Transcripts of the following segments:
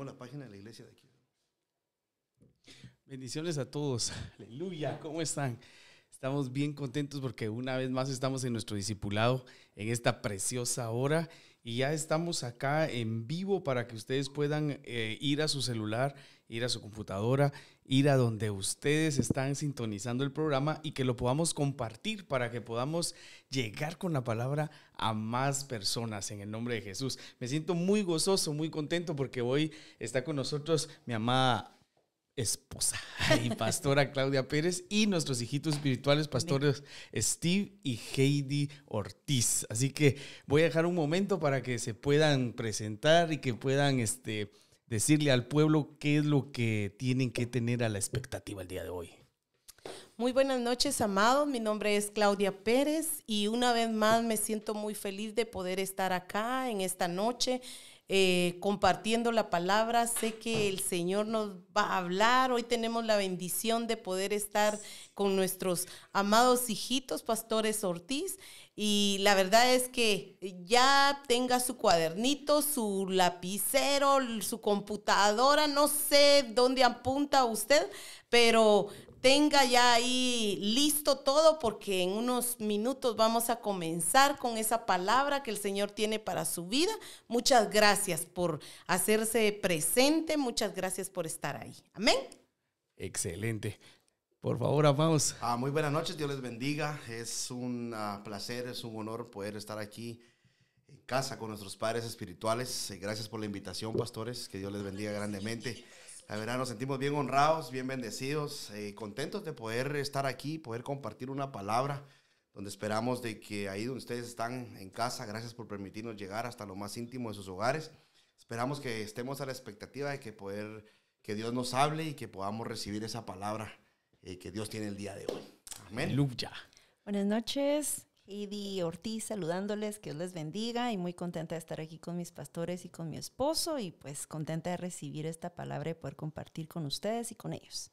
tenemos la página de la iglesia de aquí. Bendiciones a todos. Aleluya. ¿Cómo están? Estamos bien contentos porque una vez más estamos en nuestro discipulado en esta preciosa hora y ya estamos acá en vivo para que ustedes puedan ir a su celular, ir a su computadora, ir a donde ustedes están sintonizando el programa y que lo podamos compartir para que podamos llegar con la palabra a más personas en el nombre de Jesús. Me siento muy gozoso, muy contento porque hoy está con nosotros mi amada esposa y pastora Claudia Pérez y nuestros hijitos espirituales, pastores Steve y Heidi Ortiz. Así que voy a dejar un momento para que se puedan presentar y que puedan decirle al pueblo qué es lo que tienen que tener a la expectativa el día de hoy. Muy buenas noches, amados. Mi nombre es Claudia Pérez y una vez más me siento muy feliz de poder estar acá en esta noche compartiendo la palabra. Sé que el Señor nos va a hablar. Hoy tenemos la bendición de poder estar con nuestros amados hijitos, pastores Ortiz. Y la verdad es que ya tenga su cuadernito, su lapicero, su computadora, no sé dónde apunta usted, pero tenga ya ahí listo todo porque en unos minutos vamos a comenzar con esa palabra que el Señor tiene para su vida. Muchas gracias por hacerse presente, muchas gracias por estar ahí. Amén. Excelente. Por favor, amados. Muy buenas noches, Dios les bendiga. Es un placer, es un honor poder estar aquí en casa con nuestros padres espirituales. Gracias por la invitación, pastores, que Dios les bendiga grandemente. La verdad nos sentimos bien honrados, bien bendecidos, contentos de poder estar aquí, poder compartir una palabra donde esperamos de que ahí donde ustedes están en casa, gracias por permitirnos llegar hasta lo más íntimo de sus hogares. Esperamos que estemos a la expectativa de que Dios nos hable y que podamos recibir esa palabra que Dios tiene el día de hoy. Amén. Aleluya. Buenas noches, Heidi Ortiz saludándoles, que Dios les bendiga y muy contenta de estar aquí con mis pastores y con mi esposo y pues contenta de recibir esta palabra y poder compartir con ustedes y con ellos.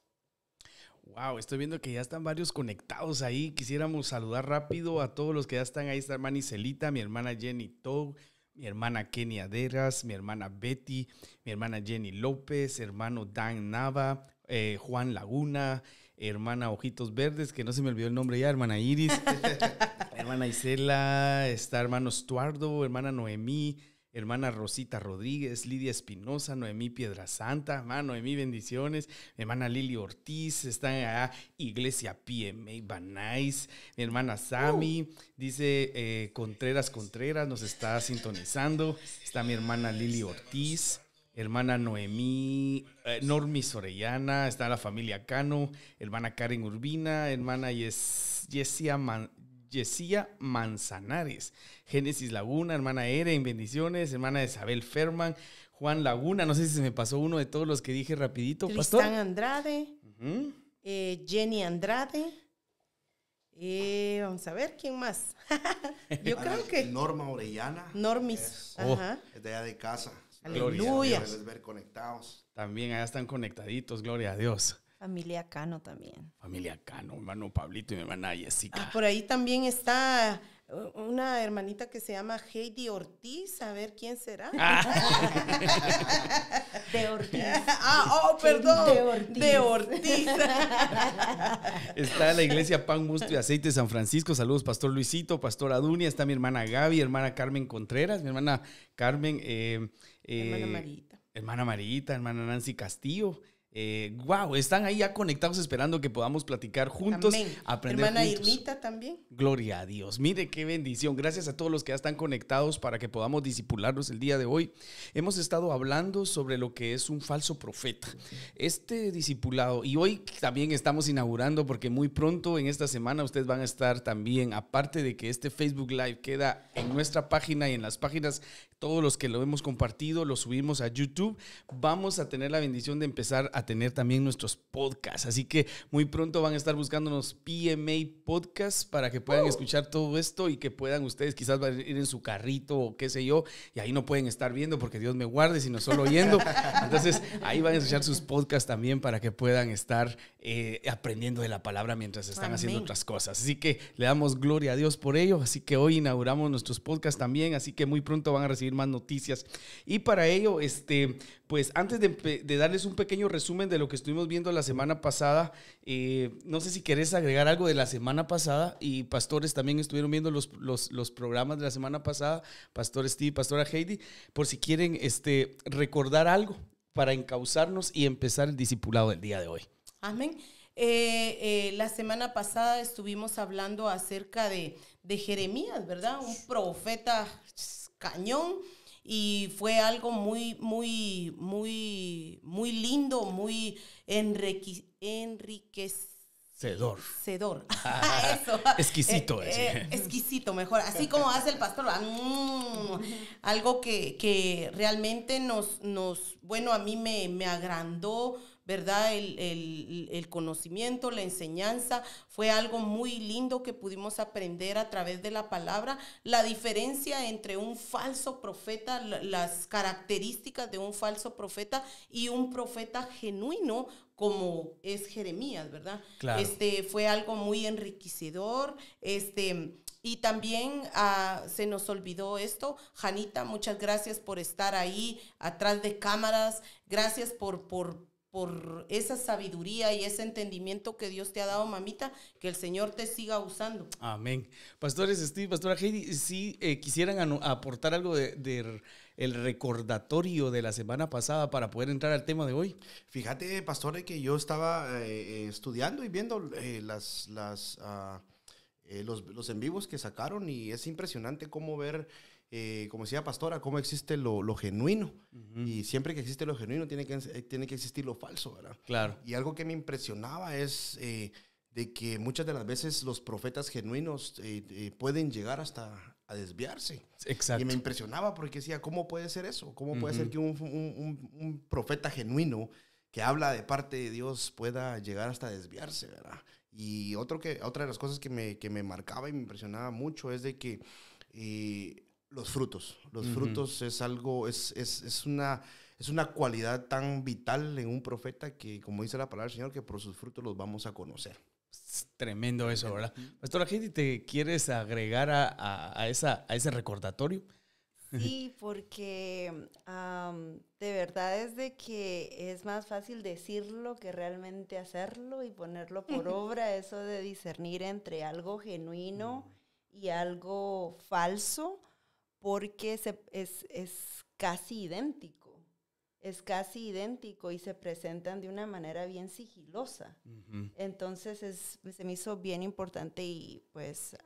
Wow, estoy viendo que ya están varios conectados ahí. Quisiéramos saludar rápido a todos los que ya están ahí. Está hermana Iselita, mi hermana Jenny Tow, mi hermana Kenia Deras, mi hermana Betty, mi hermana Jenny López, hermano Dan Nava, Juan Laguna, hermana Ojitos Verdes, que no se me olvidó el nombre ya, hermana Iris, hermana Isela, está hermano Estuardo, hermana Noemí, hermana Rosita Rodríguez, Lidia Espinosa, Noemí Piedrasanta, hermana Noemí, bendiciones, mi hermana Lili Ortiz, están allá, Iglesia PMA Banais, mi hermana Sami, dice Contreras, nos está sintonizando, está mi hermana Lili Ortiz, hermana Noemí, Normis Orellana, está la familia Cano, hermana Karen Urbina, hermana Yesia Manzanares, Génesis Laguna, hermana Eren, bendiciones, hermana Isabel Ferman, Juan Laguna, no sé si se me pasó uno de todos los que dije rapidito, pastor. Tristán Andrade, Jenny Andrade, vamos a ver, ¿quién más? Yo creo que Norma Orellana. Normis, es de allá de casa. Aleluya. Debes ver conectados. También allá están conectaditos, gloria a Dios. Familia Cano también. Familia Cano, hermano Pablito y mi hermana Jessica. Por ahí también está una hermanita que se llama Heidi Ortiz, a ver quién será. De Ortiz. Perdón. De Ortiz. Está la iglesia Pan, Mosto y Aceite San Francisco. Saludos, pastor Luisito, pastor Adunia. Está mi hermana Gaby, hermana Carmen Contreras, mi hermana Carmen. Hermana Marita. Hermana Marita, hermana Nancy Castillo. Wow, están ahí ya conectados esperando que podamos platicar juntos. Amén. Aprender hermana juntos. Irmita también. Gloria a Dios. Mire qué bendición. Gracias a todos los que ya están conectados para que podamos discipularlos el día de hoy. Hemos estado hablando sobre lo que es un falso profeta. Este discipulado, y hoy también estamos inaugurando porque muy pronto en esta semana ustedes van a estar también, aparte de que este Facebook Live queda en nuestra página y en las páginas, todos los que lo hemos compartido, lo subimos a YouTube, vamos a tener la bendición de empezar a tener también nuestros podcasts. Así que muy pronto van a estar buscándonos PMA Podcasts para que puedan escuchar todo esto y que puedan ustedes quizás ir en su carrito o qué sé yo, y ahí no pueden estar viendo porque Dios me guarde, sino solo oyendo. Entonces ahí van a escuchar sus podcasts también para que puedan estar aprendiendo de la palabra mientras están haciendo Amén. otras cosas. Así que le damos gloria a Dios por ello. Así que hoy inauguramos nuestros podcasts también, así que muy pronto van a recibir más noticias. Y para ello, pues antes de darles un pequeño resumen de lo que estuvimos viendo la semana pasada, no sé si querés agregar algo de la semana pasada, y pastores también estuvieron viendo los programas de la semana pasada, Pastor Steve, Pastora Heidi, por si quieren recordar algo para encauzarnos y empezar el discipulado del día de hoy. Amén. La semana pasada estuvimos hablando acerca de Jeremías, ¿verdad? Un profeta cañón, y fue algo muy lindo, muy enriquecedor. Eso. Exquisito. Exquisito, mejor. Así como hace el pastor. Algo que realmente bueno, a mí me agrandó, ¿verdad? El conocimiento, la enseñanza. Fue algo muy lindo que pudimos aprender a través de la palabra. La diferencia entre un falso profeta, las características de un falso profeta y un profeta genuino, como es Jeremías, ¿verdad? Claro. Fue algo muy enriquecedor. Y también se nos olvidó esto. Janita, muchas gracias por estar ahí atrás de cámaras. Gracias por esa sabiduría y ese entendimiento que Dios te ha dado, mamita. Que el Señor te siga usando. Amén. Pastores Steve, Pastora Heidi, si quisieran aportar algo de el recordatorio de la semana pasada para poder entrar al tema de hoy. Fíjate, pastor, que yo estaba estudiando y viendo los en vivos que sacaron, y es impresionante cómo ver, como decía pastora, cómo existe lo genuino. Uh-huh. Y siempre que existe lo genuino tiene que existir lo falso, ¿verdad? Claro. Y algo que me impresionaba es de que muchas de las veces los profetas genuinos pueden llegar hasta a desviarse. Exacto. Y me impresionaba porque decía, ¿cómo puede ser eso? ¿Cómo puede ser que un profeta genuino que habla de parte de Dios pueda llegar hasta desviarse, ¿verdad? Y otra de las cosas que me marcaba y me impresionaba mucho es de que los frutos es algo, es una cualidad tan vital en un profeta que, como dice la palabra del Señor, que por sus frutos los vamos a conocer. Es tremendo eso, ¿verdad? Pastora Heidi, ¿te quieres agregar a ese recordatorio? Sí, porque de verdad es de que es más fácil decirlo que realmente hacerlo y ponerlo por obra, eso de discernir entre algo genuino y algo falso, porque es casi idéntico. Es casi idéntico y se presentan de una manera bien sigilosa. Uh-huh. Entonces se me hizo bien importante, y pues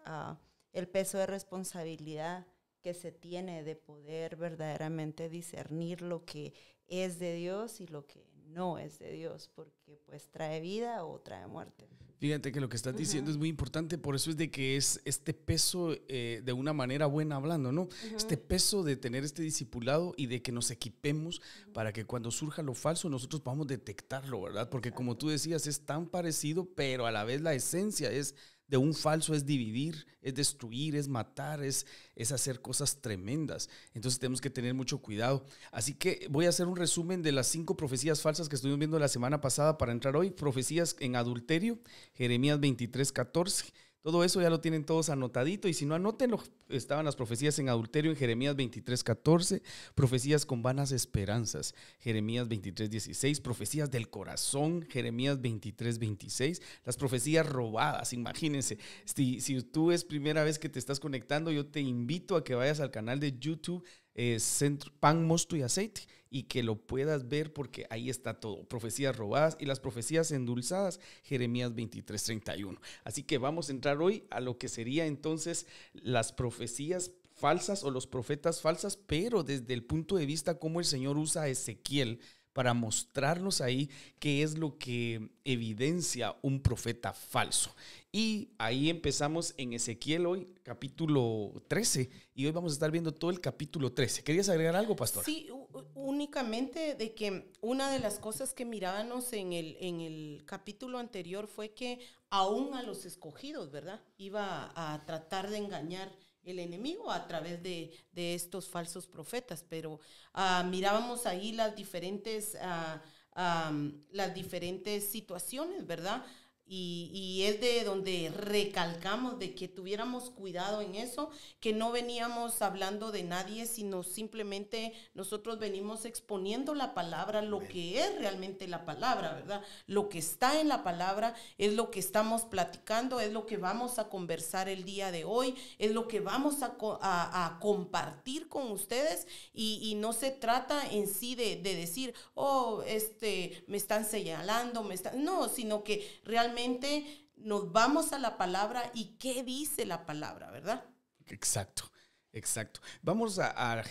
el peso de responsabilidad que se tiene de poder verdaderamente discernir lo que es de Dios y lo que no es de Dios, porque pues trae vida o trae muerte. Fíjate que lo que estás diciendo es muy importante, por eso es de que es este peso de una manera buena hablando, ¿no? Este peso de tener este discipulado y de que nos equipemos para que cuando surja lo falso nosotros podamos detectarlo, ¿verdad? Porque como tú decías, es tan parecido, pero a la vez la esencia de un falso es dividir, es destruir, es matar, es hacer cosas tremendas. Entonces tenemos que tener mucho cuidado. Así que voy a hacer un resumen de las 5 profecías falsas que estuvimos viendo la semana pasada para entrar hoy. Profecías en adulterio, Jeremías 23:14. Todo eso ya lo tienen todos anotadito, y si no, anótenlo. Estaban las profecías en adulterio en Jeremías 23:14, profecías con vanas esperanzas, Jeremías 23:16, profecías del corazón, Jeremías 23:26, las profecías robadas. Imagínense, si tú es primera vez que te estás conectando, yo te invito a que vayas al canal de YouTube Pan, Mosto y Aceite, y que lo puedas ver, porque ahí está todo, profecías robadas y las profecías endulzadas, Jeremías 23:31. Así que vamos a entrar hoy a lo que sería entonces las profecías falsas o los profetas falsas, pero desde el punto de vista cómo el Señor usa a Ezequiel para mostrarnos ahí qué es lo que evidencia un profeta falso. Y ahí empezamos en Ezequiel hoy, capítulo 13, y hoy vamos a estar viendo todo el capítulo 13. ¿Querías agregar algo, pastor? Sí, únicamente de que una de las cosas que mirábamos en el capítulo anterior fue que aún a los escogidos, ¿verdad?, iba a tratar de engañar el enemigo a través de estos falsos profetas, pero mirábamos ahí las diferentes las diferentes situaciones, ¿verdad? Y es de donde recalcamos de que tuviéramos cuidado en eso, que no veníamos hablando de nadie, sino simplemente nosotros venimos exponiendo la palabra, lo que es realmente la palabra, ¿verdad? Lo que está en la palabra es lo que estamos platicando, es lo que vamos a conversar el día de hoy, es lo que vamos a compartir con ustedes y no se trata en sí de decir, me están señalando, no, sino que realmente nos vamos a la palabra y qué dice la palabra, ¿verdad? Exacto. Vamos a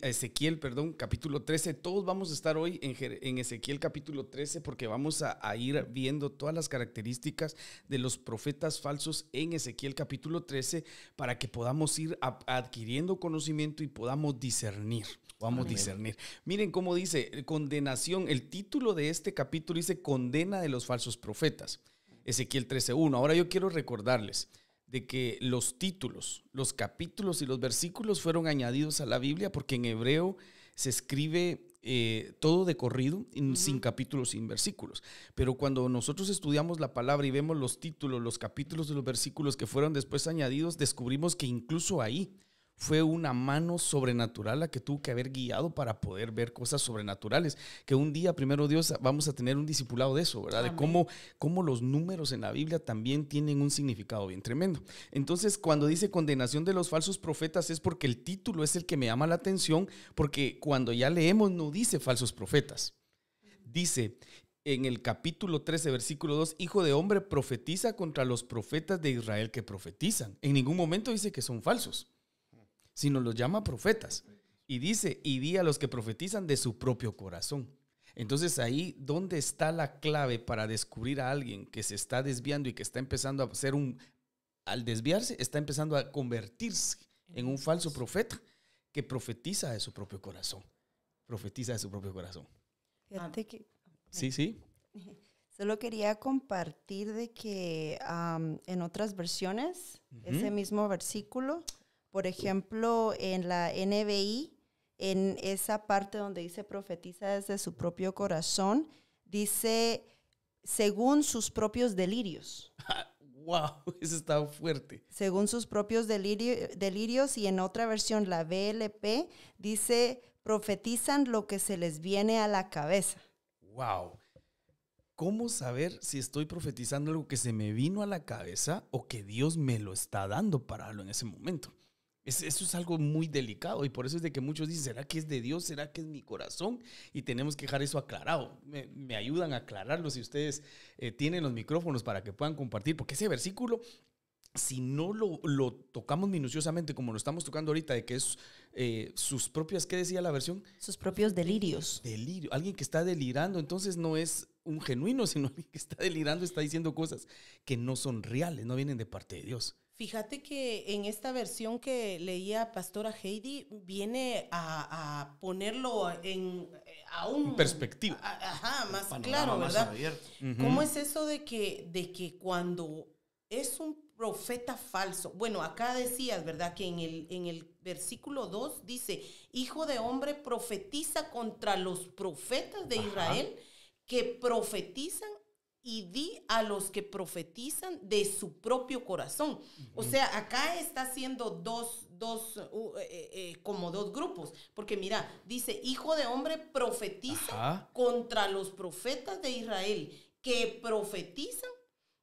Ezequiel, capítulo 13. Todos vamos a estar hoy en Ezequiel capítulo 13 porque vamos a ir viendo todas las características de los profetas falsos en Ezequiel capítulo 13 para que podamos ir adquiriendo conocimiento y podamos discernir. Miren cómo dice, condenación. El título de este capítulo dice condena de los falsos profetas. Ezequiel 13:1. Ahora yo quiero recordarles de que los títulos, los capítulos y los versículos fueron añadidos a la Biblia porque en hebreo se escribe todo de corrido, sin capítulos, sin versículos. Pero cuando nosotros estudiamos la palabra y vemos los títulos, los capítulos de los versículos que fueron después añadidos, descubrimos que incluso ahí fue una mano sobrenatural la que tuvo que haber guiado para poder ver cosas sobrenaturales. Que un día, primero Dios, vamos a tener un discipulado de eso, ¿verdad? Amén. De cómo los números en la Biblia también tienen un significado bien tremendo. Entonces, cuando dice condenación de los falsos profetas es porque el título es el que me llama la atención, porque cuando ya leemos no dice falsos profetas. Dice en el capítulo 13, versículo 2, hijo de hombre, profetiza contra los profetas de Israel que profetizan. En ningún momento dice que son falsos, sino los llama profetas. Y dice, y di a los que profetizan de su propio corazón. Entonces ahí, ¿dónde está la clave para descubrir a alguien que se está desviando y que está empezando a ser al desviarse, está empezando a convertirse en un falso profeta que profetiza de su propio corazón? Profetiza de su propio corazón. Fíjate que... Sí. Solo quería compartir de que en otras versiones, ese mismo versículo, por ejemplo, en la NBI, en esa parte donde dice profetiza desde su propio corazón, dice según sus propios delirios. ¡Wow! Eso está fuerte. Según sus propios delirios, y en otra versión, la BLP, dice profetizan lo que se les viene a la cabeza. ¡Wow! ¿Cómo saber si estoy profetizando algo que se me vino a la cabeza o que Dios me lo está dando para darlo en ese momento? Eso es algo muy delicado y por eso es de que muchos dicen, ¿será que es de Dios? ¿Será que es mi corazón? Y tenemos que dejar eso aclarado. Me ayudan a aclararlo si ustedes tienen los micrófonos para que puedan compartir, porque ese versículo, si no lo tocamos minuciosamente como lo estamos tocando ahorita, de que es sus propias, ¿qué decía la versión? Sus propios delirios. Delirio, alguien que está delirando, entonces no es un genuino, sino alguien que está delirando, está diciendo cosas que no son reales, no vienen de parte de Dios. Fíjate que en esta versión que leía Pastora Heidi viene a ponerlo a un perspectiva. Más claro, ¿verdad? Uh-huh. ¿Cómo es eso de que cuando es un profeta falso? Bueno, acá decías, ¿verdad? Que en el versículo 2 dice, hijo de hombre, profetiza contra los profetas de Israel que profetizan y di a los que profetizan de su propio corazón. O sea, acá está haciendo como dos grupos. Porque mira, dice, hijo de hombre, profetiza contra los profetas de Israel que profetizan,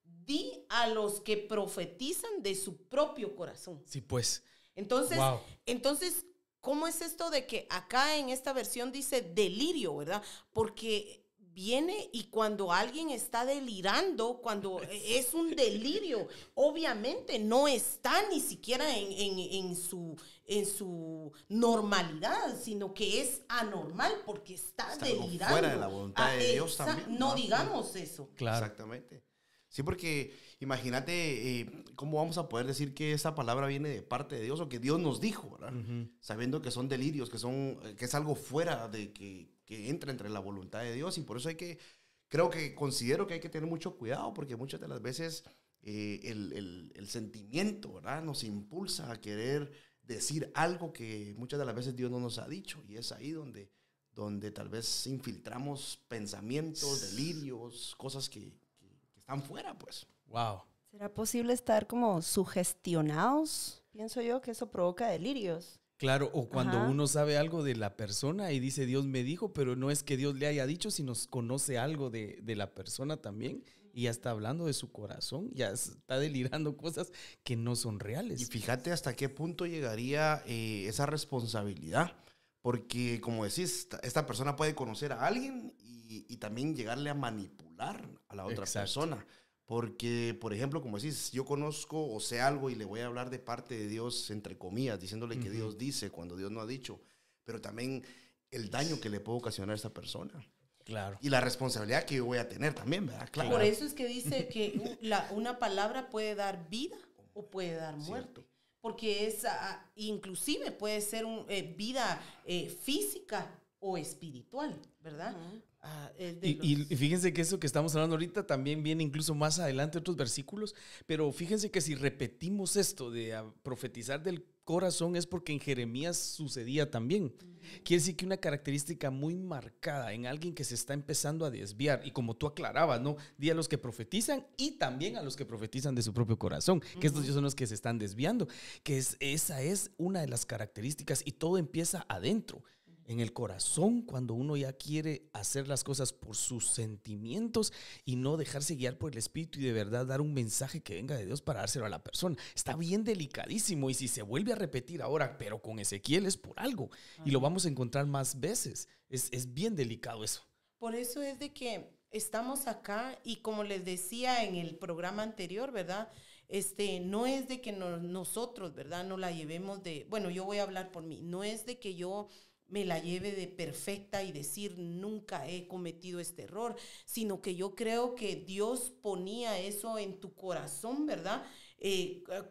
di a los que profetizan de su propio corazón. Sí, pues. Entonces, ¿cómo es esto de que acá en esta versión dice delirio, verdad? Porque viene y cuando alguien está delirando, cuando es un delirio, obviamente no está ni siquiera en su normalidad, sino que es anormal porque está delirando. Fuera de la voluntad de Dios también. No digamos eso. Claro. Exactamente. Sí, porque imagínate cómo vamos a poder decir que esa palabra viene de parte de Dios o que Dios nos dijo, ¿verdad? Uh-huh. Sabiendo que son delirios, que es algo fuera de que entra entre la voluntad de Dios, y por eso considero que hay que tener mucho cuidado, porque muchas de las veces el sentimiento, ¿verdad?, nos impulsa a querer decir algo que muchas de las veces Dios no nos ha dicho, y es ahí donde donde tal vez infiltramos pensamientos, delirios, cosas que están fuera, pues. Wow. ¿Será posible estar como sugestionados? Pienso yo que eso provoca delirios. Claro, o cuando Ajá. uno sabe algo de la persona y dice Dios me dijo, pero no es que Dios le haya dicho, sino conoce algo de la persona también y ya está hablando de su corazón, ya está delirando cosas que no son reales. Y fíjate hasta qué punto llegaría esa responsabilidad, porque como decís, esta persona puede conocer a alguien y también llegarle a manipular a la otra Exacto. persona. Porque, por ejemplo, como decís, yo conozco o sé algo y le voy a hablar de parte de Dios, entre comillas, diciéndole que Dios dice cuando Dios no ha dicho, pero también el daño que le puedo ocasionar a esa persona. Claro. Y la responsabilidad que yo voy a tener también, ¿verdad? Claro. Por eso es que dice que una palabra puede dar vida o puede dar muerte. Cierto. Porque es, inclusive puede ser vida física o espiritual, ¿verdad? Es de Y fíjense que eso que estamos hablando ahorita también viene incluso más adelante otros versículos, pero fíjense que si repetimos esto de profetizar del corazón es porque en Jeremías sucedía también. Quiere decir que una característica muy marcada en alguien que se está empezando a desviar, y como tú aclarabas, ¿no? Di a los que profetizan y también a los que profetizan de su propio corazón, que estos son los que se están desviando, que esa es una de las características y todo empieza adentro. En el corazón, cuando uno ya quiere hacer las cosas por sus sentimientos y no dejarse guiar por el Espíritu y de verdad dar un mensaje que venga de Dios para dárselo a la persona. Está bien delicadísimo y si se vuelve a repetir ahora, pero con Ezequiel es por algo y lo vamos a encontrar más veces. Es bien delicado eso. Por eso es de que estamos acá y como les decía en el programa anterior, ¿verdad? No es de que nosotros, ¿verdad? No la llevemos de, bueno, yo voy a hablar por mí, no es de que yo me la lleve de perfecta y decir nunca he cometido este error, sino que yo creo que Dios ponía eso en tu corazón, ¿verdad?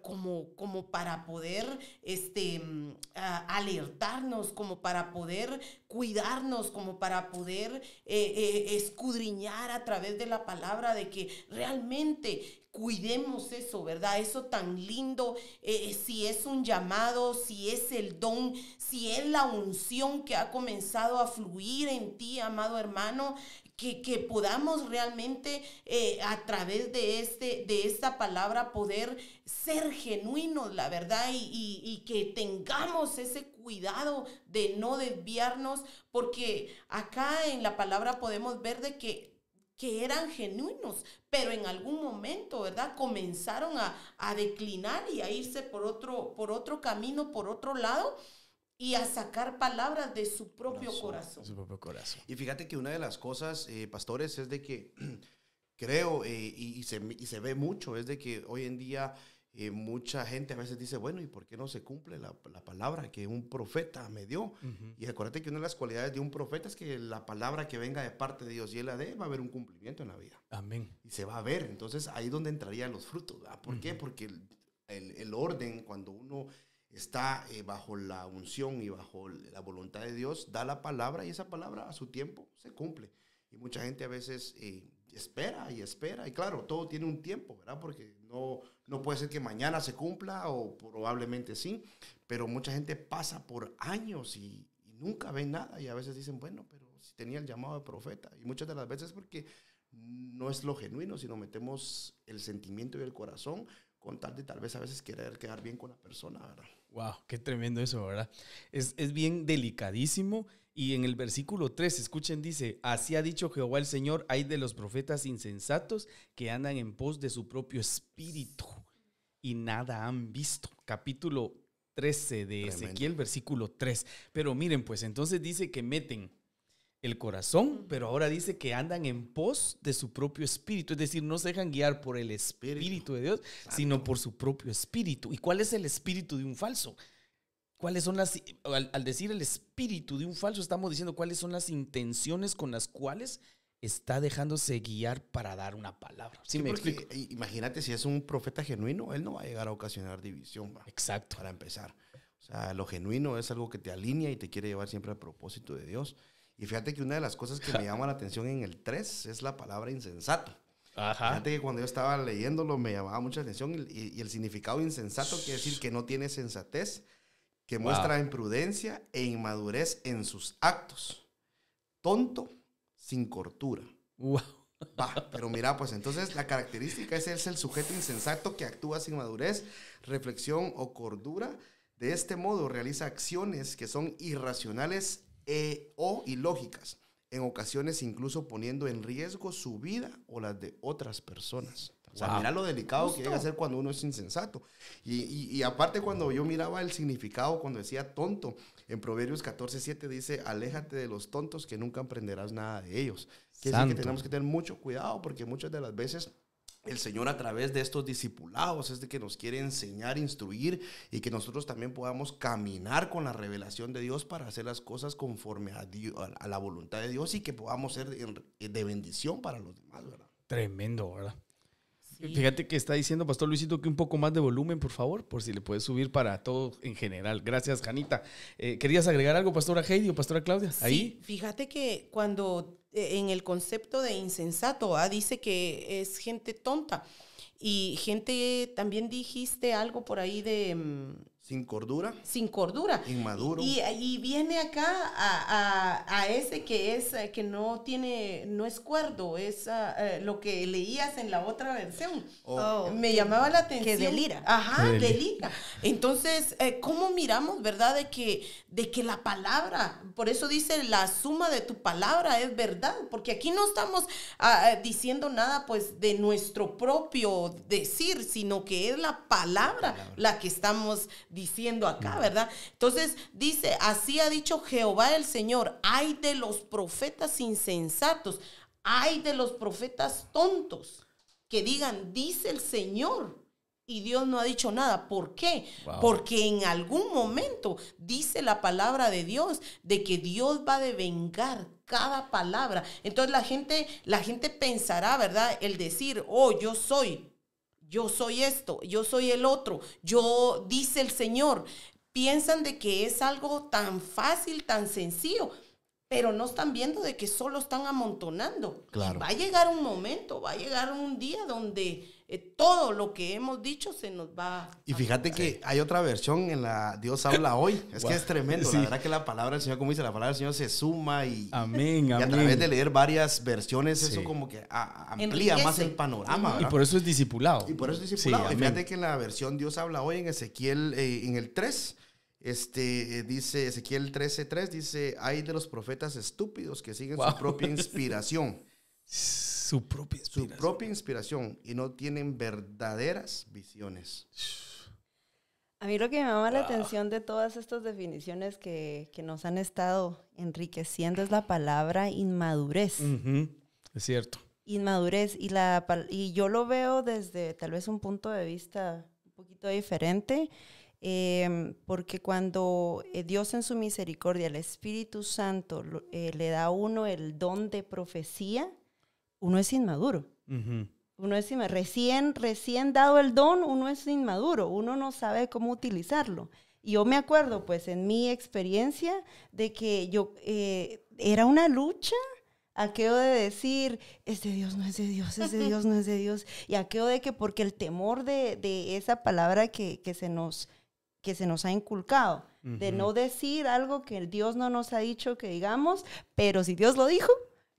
Como para poder alertarnos, como para poder cuidarnos, como para poder escudriñar a través de la palabra de que realmente cuidemos eso, ¿verdad? Eso tan lindo, si es un llamado, si es el don, si es la unción que ha comenzado a fluir en ti, amado hermano, que podamos realmente a través de esta palabra poder ser genuinos, la verdad, y que tengamos ese cuidado de no desviarnos, porque acá en la palabra podemos ver de que eran genuinos, pero en algún momento, ¿verdad? Comenzaron a declinar y a irse por otro camino, por otro lado, y a sacar palabras de su propio corazón. Su propio corazón. Y fíjate que una de las cosas, pastores, es de que creo, y se ve mucho, es de que hoy en día mucha gente a veces dice, bueno, ¿y por qué no se cumple la palabra que un profeta me dio? Y acuérdate que una de las cualidades de un profeta es que la palabra que venga de parte de Dios y él la dé, va a haber un cumplimiento en la vida. Amén. Y se va a ver. Entonces, ahí es donde entrarían los frutos, ¿verdad? ¿Por qué? Porque el orden, cuando uno está bajo la unción y bajo la voluntad de Dios, da la palabra y esa palabra a su tiempo se cumple. Y mucha gente a veces espera y claro, todo tiene un tiempo, ¿verdad? Porque no puede ser que mañana se cumpla o probablemente sí, pero mucha gente pasa por años y nunca ven nada y a veces dicen, bueno, pero si tenía el llamado de profeta. Y muchas de las veces porque no es lo genuino, sino metemos el sentimiento y el corazón con tal vez a veces querer quedar bien con la persona, ¿verdad? Wow, qué tremendo eso, ¿verdad? Es bien delicadísimo. Y en el versículo 3, escuchen, dice, así ha dicho Jehová el Señor, hay de los profetas insensatos que andan en pos de su propio espíritu y nada han visto. Capítulo 13 de Ezequiel, versículo 3. Pero miren, pues entonces dice que meten el corazón, pero ahora dice que andan en pos de su propio espíritu. Es decir, no se dejan guiar por el espíritu de Dios, sino por su propio espíritu. ¿Y cuál es el espíritu de un falso? ¿Cuáles son al decir el espíritu de un falso, estamos diciendo cuáles son las intenciones con las cuales está dejándose guiar para dar una palabra? ¿Sí me explico? Imagínate, si es un profeta genuino, él no va a llegar a ocasionar división, ¿va? Exacto. Para empezar. O sea, lo genuino es algo que te alinea y te quiere llevar siempre al propósito de Dios. Y fíjate que una de las cosas que me llama la atención en el 3 es la palabra insensato. Ajá. Fíjate que cuando yo estaba leyéndolo me llamaba mucha atención y el significado insensato quiere decir que no tiene sensatez, que muestra imprudencia e inmadurez en sus actos. tonto sin cordura. Wow. Va, pero mira, pues entonces la característica es el sujeto insensato que actúa sin madurez, reflexión o cordura. De este modo realiza acciones que son irracionales o ilógicas, en ocasiones incluso poniendo en riesgo su vida o las de otras personas. O sea, mira lo delicado que llega a ser cuando uno es insensato. Y aparte, cuando yo miraba el significado, cuando decía tonto, en Proverbios 14:7 dice, aléjate de los tontos que nunca aprenderás nada de ellos. Quiere decir que tenemos que tener mucho cuidado, porque muchas de las veces el Señor, a través de estos discipulados, es de que nos quiere enseñar, instruir, y que nosotros también podamos caminar con la revelación de Dios para hacer las cosas conforme a Dios, a la voluntad de Dios, y que podamos ser de bendición para los demás, ¿verdad? Tremendo, ¿verdad? Sí. Fíjate que está diciendo Pastor Luisito que un poco más de volumen, por favor, por si le puedes subir para todo en general. Gracias, Janita. ¿Querías agregar algo, Pastora Heidi o Pastora Claudia? Sí, fíjate que cuando en el concepto de insensato, dice que es gente tonta. Y gente, también dijiste algo por ahí de... Sin cordura. Sin cordura. Inmaduro. Y viene acá a ese que es que no es cuerdo, es lo que leías en la otra versión. Me llamaba la atención. Que delira. Ajá, Que delira. Entonces, ¿cómo miramos, verdad? De que la palabra, por eso dice la suma de tu palabra es verdad, porque aquí no estamos diciendo nada pues de nuestro propio decir, sino que es la palabra la que estamos diciendo acá, ¿verdad? Entonces dice, así ha dicho Jehová el Señor, ay de los profetas insensatos, ay de los profetas tontos, que digan, dice el Señor, y Dios no ha dicho nada. ¿Por qué? Wow. Porque en algún momento dice la palabra de Dios de que Dios va a devengar cada palabra. Entonces la gente pensará, ¿verdad? El decir, oh, yo soy esto, yo soy el otro, dice el Señor. Piensan de que es algo tan fácil, tan sencillo, pero no están viendo de que solo están amontonando. Claro. Va a llegar un momento, va a llegar un día donde todo lo que hemos dicho se nos va. Y fíjate que hay otra versión en la Dios habla hoy. Es Wow. que es tremendo. Sí. La verdad que la palabra del Señor, como dice, la palabra del Señor se suma y Amén, y a amén. través de leer varias versiones, Sí. eso como que amplía Enriquece. más el panorama, Y ¿verdad? por eso es discipulado. Y por eso es discipulado. Sí, Y amén. fíjate que en la versión Dios habla hoy, en Ezequiel, en el 3, dice Ezequiel 13:3, dice, hay de los profetas estúpidos que siguen Wow. su propia inspiración. Su propia Su inspiración. propia inspiración, y no tienen verdaderas visiones. A mí lo que me llama la atención de todas estas definiciones que nos han estado enriqueciendo es la palabra inmadurez. Ujú, es cierto. Inmadurez. Y yo lo veo desde tal vez un punto de vista un poquito diferente, porque cuando Dios en su misericordia, el Espíritu Santo, le da a uno el don de profecía, uno es inmaduro. Ujú. Uno es recién dado el don, uno es inmaduro, uno no sabe cómo utilizarlo. Y yo me acuerdo, pues, en mi experiencia, de que era una lucha, aquello de decir, es de Dios, no es de Dios, es de Dios, no es de Dios. Y aquello de que, porque el temor de esa palabra que se nos ha inculcado, de Ujú. no decir algo que el Dios no nos ha dicho que digamos, pero si Dios lo dijo,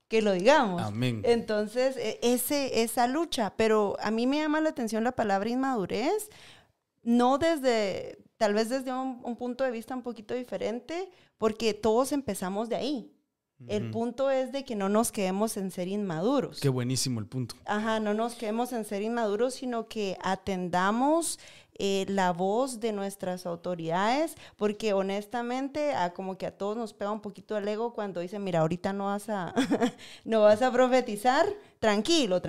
que lo digamos. Amén. Entonces, esa lucha, pero a mí me llama la atención la palabra inmadurez, no tal vez desde un punto de vista un poquito diferente, porque todos empezamos de ahí. El Ujú. punto es de que no nos quedemos en ser inmaduros. Qué buenísimo el punto. Ajá, no nos quedemos en ser inmaduros, sino que atendamos la voz de nuestras autoridades, porque honestamente como que a todos nos pega un poquito el ego cuando dicen, mira, ahorita no vas a profetizar, tranquilo.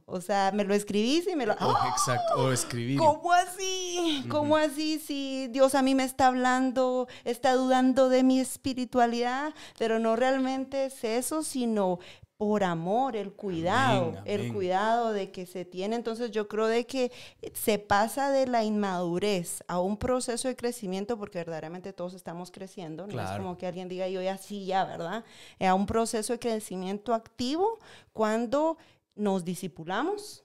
O sea, me lo escribís y me lo... Exacto. O escribir. ¿Cómo así? ¿Cómo así? Si Dios a mí me está hablando, está dudando de mi espiritualidad, pero no realmente es eso, sino por amor, el cuidado, Amén, el amén. cuidado de que se tiene. Entonces yo creo de que se pasa de la inmadurez a un proceso de crecimiento, porque verdaderamente todos estamos creciendo, no Claro. es como que alguien diga yo ya sí, ya, ¿verdad? A un proceso de crecimiento activo cuando nos discipulamos,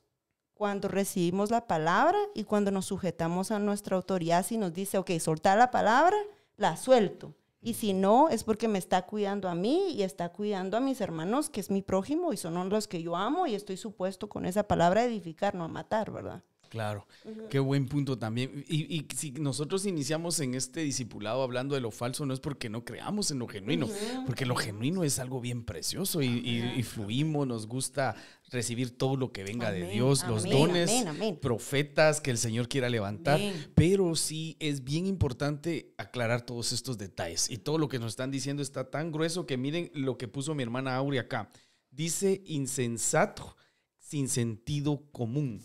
cuando recibimos la palabra y cuando nos sujetamos a nuestra autoridad. Si nos dice, ok, soltar la palabra, la suelto. Y si no, es porque me está cuidando a mí y está cuidando a mis hermanos, que es mi prójimo y son los que yo amo, y estoy supuesto con esa palabra a edificar, no a matar, ¿verdad? Claro, qué buen punto también. Y si nosotros iniciamos en este discipulado hablando de lo falso, no es porque no creamos en lo genuino, porque lo genuino es algo bien precioso y fluimos, nos gusta recibir todo lo que venga de Dios, los dones, profetas que el Señor quiera levantar, pero sí es bien importante aclarar todos estos detalles. Y todo lo que nos están diciendo está tan grueso que miren lo que puso mi hermana Aurea acá. Dice insensato, sin sentido común.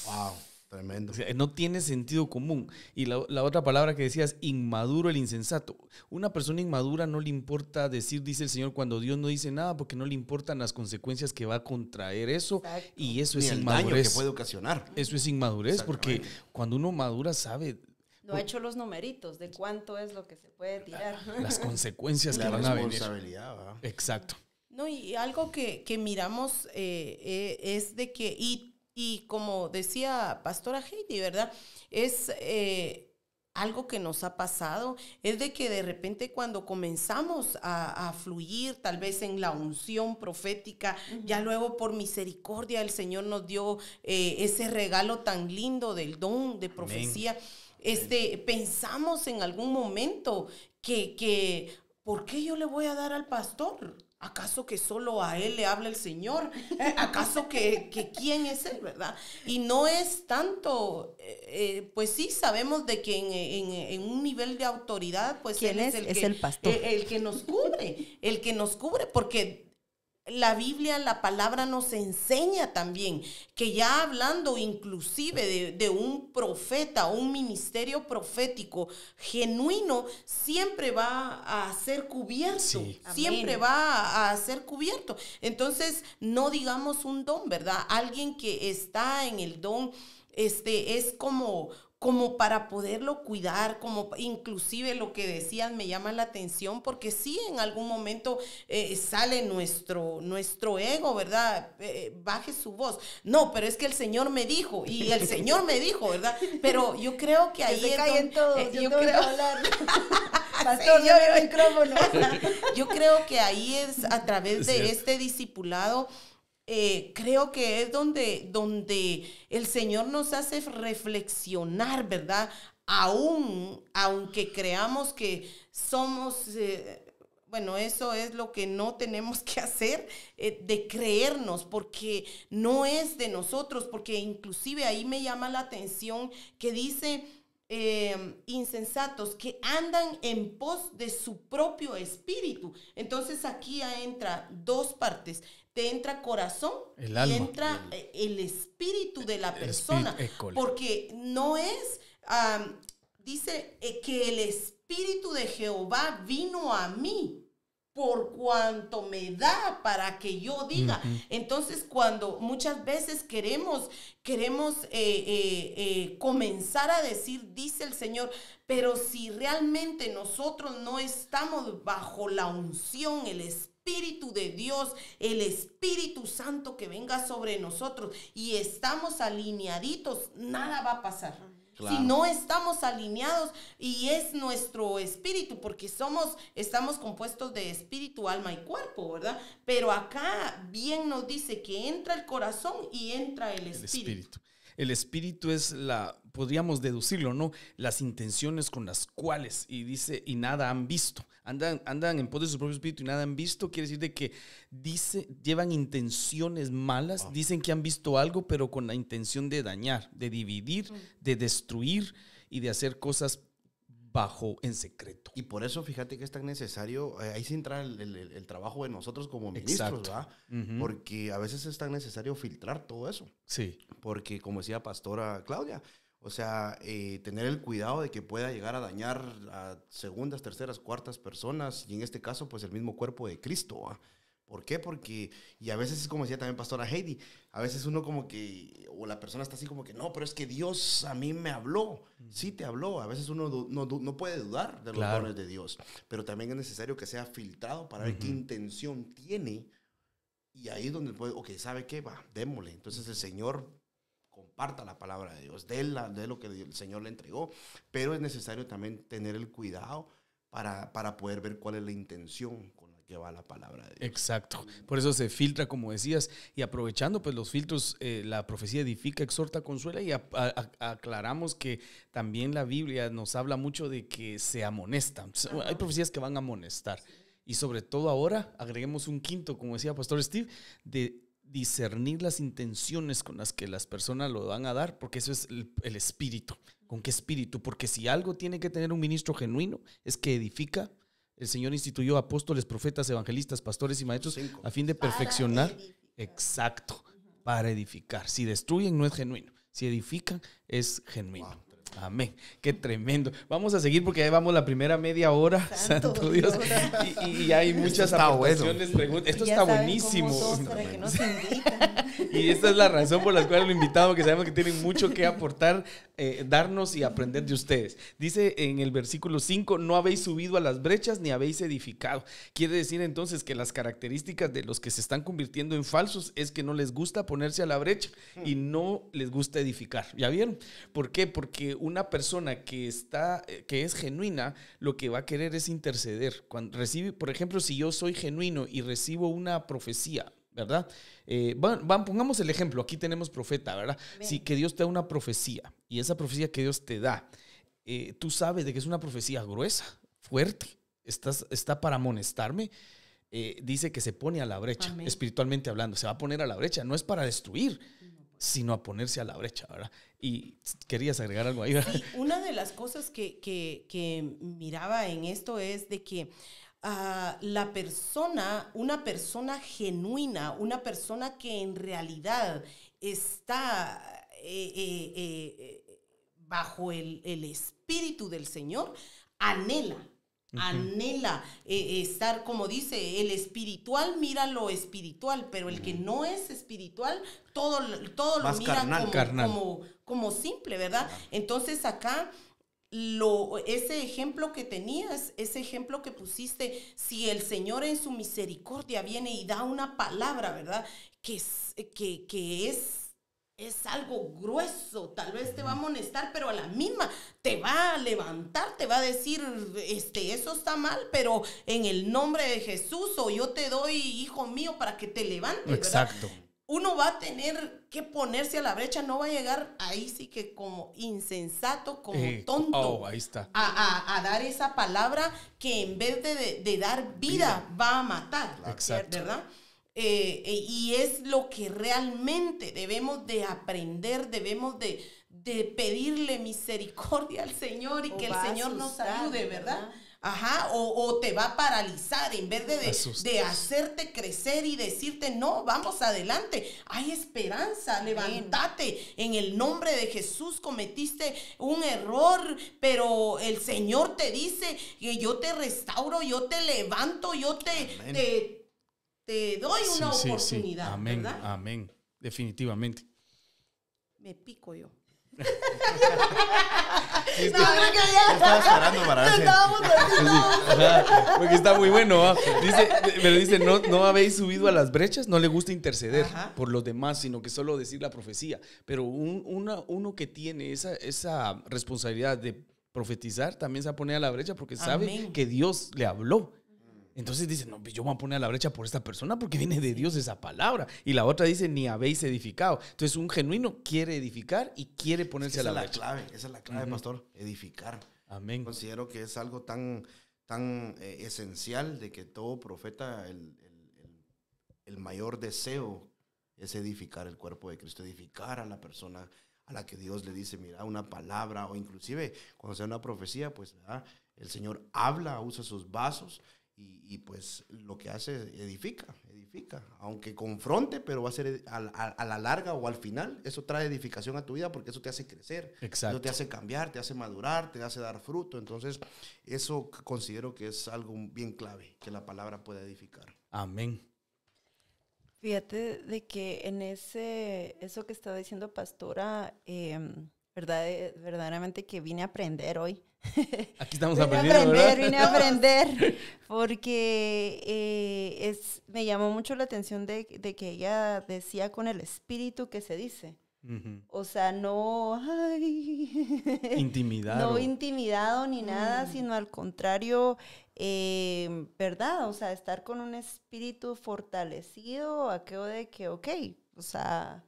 Wow. Tremendo. O sea, no tiene sentido común. Y la otra palabra que decías, inmaduro, el insensato. Una persona inmadura no le importa decir, dice el Señor, cuando Dios no dice nada, porque no le importan las consecuencias que va a contraer eso. Exacto. Y eso ni es el inmadurez. Daño que puede ocasionar. Eso es inmadurez, porque cuando uno madura sabe. No ha hecho los numeritos de cuánto es lo que se puede tirar. Las consecuencias que van a venir. ¿Va? Exacto. No, y algo que miramos es de que, y como decía Pastora Heidi, ¿verdad? Es algo que nos ha pasado, es de que de repente cuando comenzamos a fluir tal vez en la unción profética, ya luego por misericordia el Señor nos dio ese regalo tan lindo del don de profecía. Pensamos en algún momento que ¿por qué yo le voy a dar al pastor? ¿Acaso que solo a él le habla el Señor? ¿Acaso que quién es él, verdad? Y no es tanto, pues sí, sabemos de que en un nivel de autoridad, pues ¿quién él es el pastor? El que nos cubre, porque la Biblia, la palabra nos enseña también que ya hablando inclusive de un profeta, un ministerio profético genuino, siempre va a ser cubierto, sí. Siempre va a ser cubierto. Entonces, no digamos un don, ¿verdad? Alguien que está en el don, es como para poderlo cuidar, como inclusive lo que decían me llama la atención, porque sí en algún momento sale nuestro ego, ¿verdad? Baje su voz. No, pero es que el Señor me dijo, y el Señor me dijo, ¿verdad? Pero yo creo que ahí se callen todos, yo creo hablar. Pastor, yo el micrófono. Yo creo que ahí es a través de este discipulado. Creo que es donde el Señor nos hace reflexionar, ¿verdad? Aunque creamos que somos, bueno, eso es lo que no tenemos que hacer, de creernos, porque no es de nosotros, porque inclusive ahí me llama la atención que dice insensatos que andan en pos de su propio espíritu. Entonces aquí entra dos partes. Te entra corazón el alma, y entra el espíritu de la persona. Porque no es, dice que el espíritu de Jehová vino a mí por cuanto me da para que yo diga. Entonces, cuando muchas veces queremos comenzar a decir, dice el Señor, pero si realmente nosotros no estamos bajo la unción, el Espíritu de Dios, el Espíritu Santo que venga sobre nosotros y estamos alineaditos, nada va a pasar. Claro. Si no estamos alineados y es nuestro espíritu, porque estamos compuestos de espíritu, alma y cuerpo, ¿verdad? Pero acá bien nos dice que entra el corazón y entra el espíritu. El espíritu es podríamos deducirlo, ¿no? Las intenciones con las cuales, y dice, y nada han visto. Andan en pos de su propio espíritu y nada han visto. Quiere decir de que llevan intenciones malas, dicen que han visto algo, pero con la intención de dañar, de dividir, de destruir y de hacer cosas en secreto. Y por eso fíjate que es tan necesario, ahí sí entra el trabajo de nosotros como ministros, ¿verdad? Porque a veces es tan necesario filtrar todo eso. Sí. Porque como decía Pastora Claudia, o sea, tener el cuidado de que pueda llegar a dañar a segundas, terceras, cuartas personas, y en este caso pues el mismo cuerpo de Cristo, ¿verdad? ¿Por qué? Porque, y a veces es como decía también Pastora Heidi, a veces uno como que, o la persona está así como que, no, pero es que Dios a mí me habló. Sí te habló, a veces uno no puede dudar de los dones de Dios, pero también es necesario que sea filtrado para ver qué intención tiene, y ahí es donde puede, ok, ¿sabe qué? Va, démosle. Entonces el Señor comparta la palabra de Dios, de lo que el Señor le entregó, pero es necesario también tener el cuidado para poder ver cuál es la intención con la que va la palabra de Dios. Exacto. Por eso se filtra, como decías, y aprovechando pues los filtros, la profecía edifica, exhorta, consuela, y aclaramos que también la Biblia nos habla mucho de que se amonestan. Hay profecías que van a amonestar. Y sobre todo ahora, agreguemos un quinto, como decía Pastor Steve, de discernir las intenciones con las que las personas lo van a dar, porque eso es el espíritu. ¿Con qué espíritu? Porque si algo tiene que tener un ministro genuino, es que edifica. El Señor instituyó apóstoles, profetas, evangelistas, pastores y maestros a fin de perfeccionar. Exacto, para edificar. Si destruyen, no es genuino. Si edifican, es genuino. Wow. Amén. Qué tremendo. Vamos a seguir porque ya vamos la primera media hora. Santo Dios. Y hay muchas aportaciones, preguntas. Esto está buenísimo. Para que nos invitan. Y esta es la razón por la cual lo invitamos, que sabemos que tienen mucho que aportar, darnos y aprender de ustedes. Dice en el versículo 5, no habéis subido a las brechas ni habéis edificado. Quiere decir entonces que las características de los que se están convirtiendo en falsos es que no les gusta ponerse a la brecha y no les gusta edificar. ¿Ya vieron? ¿Por qué? Porque una persona que es genuina, lo que va a querer es interceder. Cuando recibe, por ejemplo, si yo soy genuino y recibo una profecía, ¿verdad? Pongamos el ejemplo, aquí tenemos profeta, ¿verdad? Si que Dios te da una profecía y esa profecía que Dios te da, tú sabes de que es una profecía gruesa, fuerte, está para amonestarme. Dice que se pone a la brecha. Amén. Espiritualmente hablando, se va a poner a la brecha, no es para destruir, sino a ponerse a la brecha, ¿verdad? Y querías agregar algo ahí, ¿verdad? Sí, una de las cosas que miraba en esto es de que una persona genuina, una persona que en realidad está bajo el espíritu del Señor, anhela estar, como dice, el espiritual mira lo espiritual, pero el que no es espiritual, todo lo mira como simple, ¿verdad? Entonces acá, ese ejemplo que tenías, ese ejemplo que pusiste, si el Señor en su misericordia viene y da una palabra, ¿verdad? Que es algo grueso, tal vez te va a amonestar, pero a la misma te va a levantar, te va a decir, eso está mal, pero en el nombre de Jesús, o yo te doy, hijo mío, para que te levantes, ¿verdad? Exacto. Uno va a tener que ponerse a la brecha, no va a llegar ahí sí que como insensato, como tonto, ahí está. A dar esa palabra que en vez de dar vida va a matar, exacto, ¿verdad? Y es lo que realmente debemos de aprender, debemos de pedirle misericordia al Señor y que el Señor nos ayude, ¿verdad? Ajá, o te va a paralizar en vez de hacerte crecer y decirte, no, vamos adelante, hay esperanza, levántate, en el nombre de Jesús cometiste un error, pero el Señor te dice que yo te restauro, yo te levanto, yo te doy una oportunidad. Sí. Amén, ¿verdad? amén, definitivamente. Me pico yo. Estaba esperando para ver porque está muy bueno, ¿va? Dice, no habéis subido a las brechas, no le gusta interceder por los demás, sino que solo decir la profecía. Pero uno que tiene esa responsabilidad de profetizar también se va a poner a la brecha porque sabe que Dios le habló. Entonces dice, no, yo me voy a poner a la brecha por esta persona porque viene de Dios esa palabra. Y la otra dice, ni habéis edificado. Entonces un genuino quiere edificar y quiere ponerse a la brecha. Esa es la clave, pastor, edificar. Amén. Considero que es algo tan esencial de que todo profeta, el mayor deseo es edificar el cuerpo de Cristo, edificar a la persona a la que Dios le dice, mira, una palabra, o inclusive cuando sea una profecía, pues ¿verdad? El Señor habla, usa sus vasos. Y pues lo que hace edifica, aunque confronte, pero va a ser a la larga o al final, eso trae edificación a tu vida porque eso te hace crecer, exacto, eso te hace cambiar, te hace madurar, te hace dar fruto. Entonces eso considero que es algo bien clave, que la palabra pueda edificar. Amén. Fíjate de que en eso que estaba diciendo Pastora, verdaderamente que vine a aprender hoy. Aquí estamos aprendiendo, ¿verdad? Vine a aprender, porque me llamó mucho la atención de que ella decía con el espíritu que se dice. O sea, no intimidado. No intimidado ni nada, sino al contrario, ¿verdad? O sea, estar con un espíritu fortalecido, aquello de que, ok, o sea,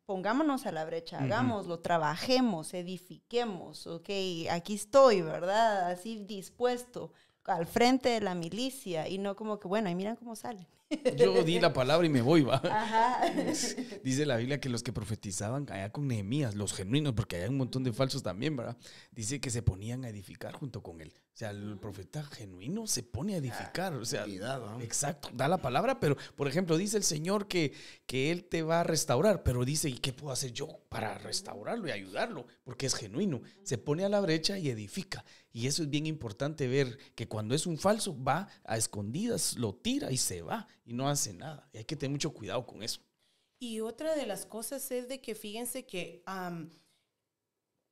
pongámonos a la brecha, hagámoslo, trabajemos, edifiquemos, ok, aquí estoy, ¿verdad? Así dispuesto al frente de la milicia y no como que, bueno, ahí miran cómo salen. Yo di la palabra y me voy, va. Ajá. Dice la Biblia que los que profetizaban allá con Nehemías, los genuinos, porque hay un montón de falsos también, ¿verdad? Dice que se ponían a edificar junto con él. O sea, el profeta genuino se pone a edificar. O sea, Cuidado, ¿eh? exacto, da la palabra, pero, por ejemplo, dice el Señor que Él te va a restaurar, pero dice, ¿y qué puedo hacer yo para restaurarlo y ayudarlo? Porque es genuino. Se pone a la brecha y edifica. Y eso es bien importante ver, que cuando es un falso, va a escondidas, lo tira y se va y no hace nada. Y hay que tener mucho cuidado con eso. Y otra de las cosas es de que fíjense que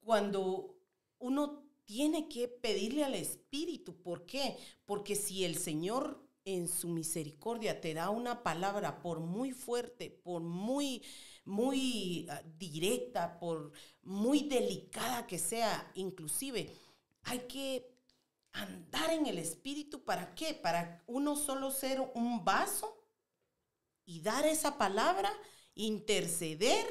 cuando uno tiene que pedirle al Espíritu, ¿por qué? Porque si el Señor en su misericordia te da una palabra, por muy fuerte, por muy directa, por muy delicada que sea, inclusive, hay que andar en el Espíritu. ¿Para qué? Para uno solo ser un vaso y dar esa palabra, interceder,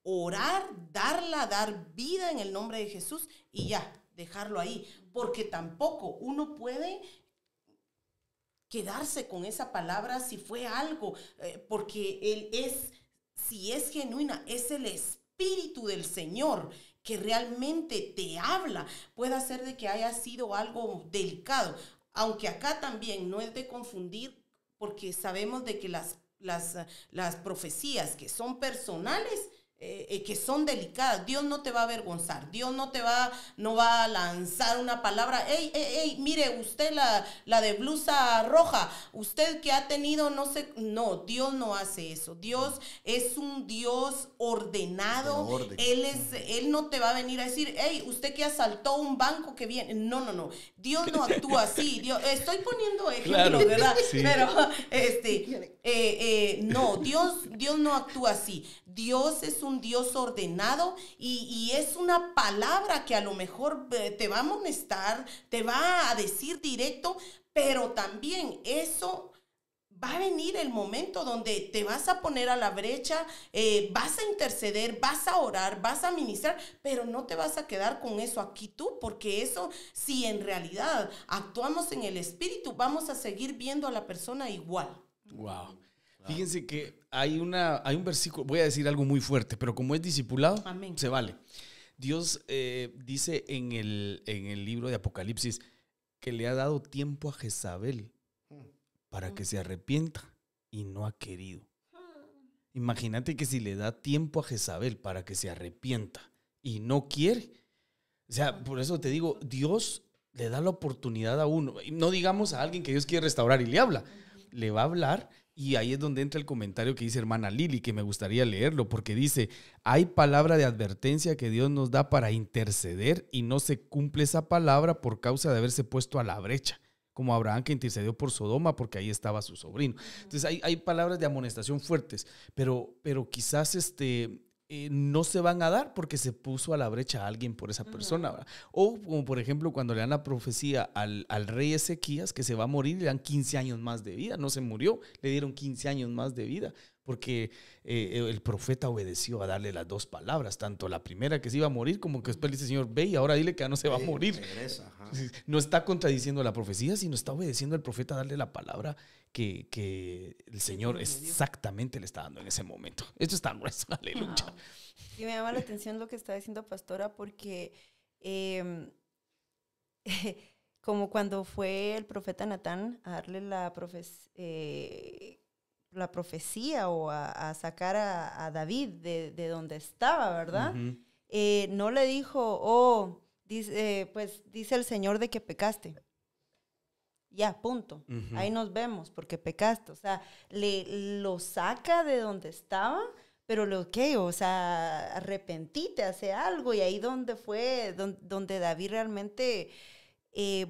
orar, dar vida en el nombre de Jesús y ya, dejarlo ahí. Porque tampoco uno puede quedarse con esa palabra si fue algo, porque si es genuina, es el Espíritu del Señor que realmente te habla. Puede ser de que haya sido algo delicado, aunque acá también no es de confundir, porque sabemos de que las profecías que son personales, que son delicadas, Dios no te va a avergonzar, Dios no va a lanzar una palabra, hey, mire, usted la de blusa roja, usted que ha tenido no, Dios no hace eso. Dios es un Dios ordenado. Él no te va a venir a decir, hey, usted que asaltó un banco que viene, no, Dios no actúa así. Estoy poniendo ejemplos, claro, ¿verdad? Sí. Pero no, Dios no actúa así. Dios es un Dios ordenado y es una palabra que a lo mejor te va a amonestar, te va a decir directo, pero también eso va a venir el momento donde te vas a poner a la brecha, vas a interceder, vas a orar, vas a ministrar, pero no te vas a quedar con eso aquí tú, porque eso, si en realidad actuamos en el Espíritu, vamos a seguir viendo a la persona igual. Wow. Fíjense que hay un versículo, voy a decir algo muy fuerte, pero como es discipulado, amén, se vale. Dios dice en el libro de Apocalipsis que le ha dado tiempo a Jezabel para que se arrepienta y no ha querido. Imagínate que si le da tiempo a Jezabel para que se arrepienta y no quiere, o sea, por eso te digo, Dios le da la oportunidad a uno, no digamos a alguien que Dios quiere restaurar y le habla, le va a hablar. Y ahí es donde entra el comentario que dice hermana Lili, que me gustaría leerlo, porque dice, hay palabra de advertencia que Dios nos da para interceder y no se cumple esa palabra por causa de haberse puesto a la brecha, como Abraham que intercedió por Sodoma porque ahí estaba su sobrino. Entonces hay palabras de amonestación fuertes, pero quizás no se van a dar porque se puso a la brecha a alguien por esa persona, ¿verdad? O como por ejemplo cuando le dan la profecía al rey Ezequías que se va a morir, le dan 15 años más de vida, no se murió, le dieron 15 años más de vida porque el profeta obedeció a darle las dos palabras, tanto la primera que se iba a morir como que después le dice, Señor, ve y ahora dile que ya no se va a morir. Regresa, no está contradiciendo la profecía, sino está obedeciendo al profeta a darle la palabra que el Señor exactamente le está dando en ese momento. Esto está grueso, aleluya. Wow. Sí, me llama la atención lo que está diciendo Pastora, porque como cuando fue el profeta Natán a darle la profecía o a sacar a David de donde estaba, ¿verdad? No le dijo, dice el Señor de que pecaste. Ya, punto. Ahí nos vemos porque pecaste. O sea, lo saca de donde estaba, pero o sea, arrepentite, hace algo. Y ahí donde fue, donde David realmente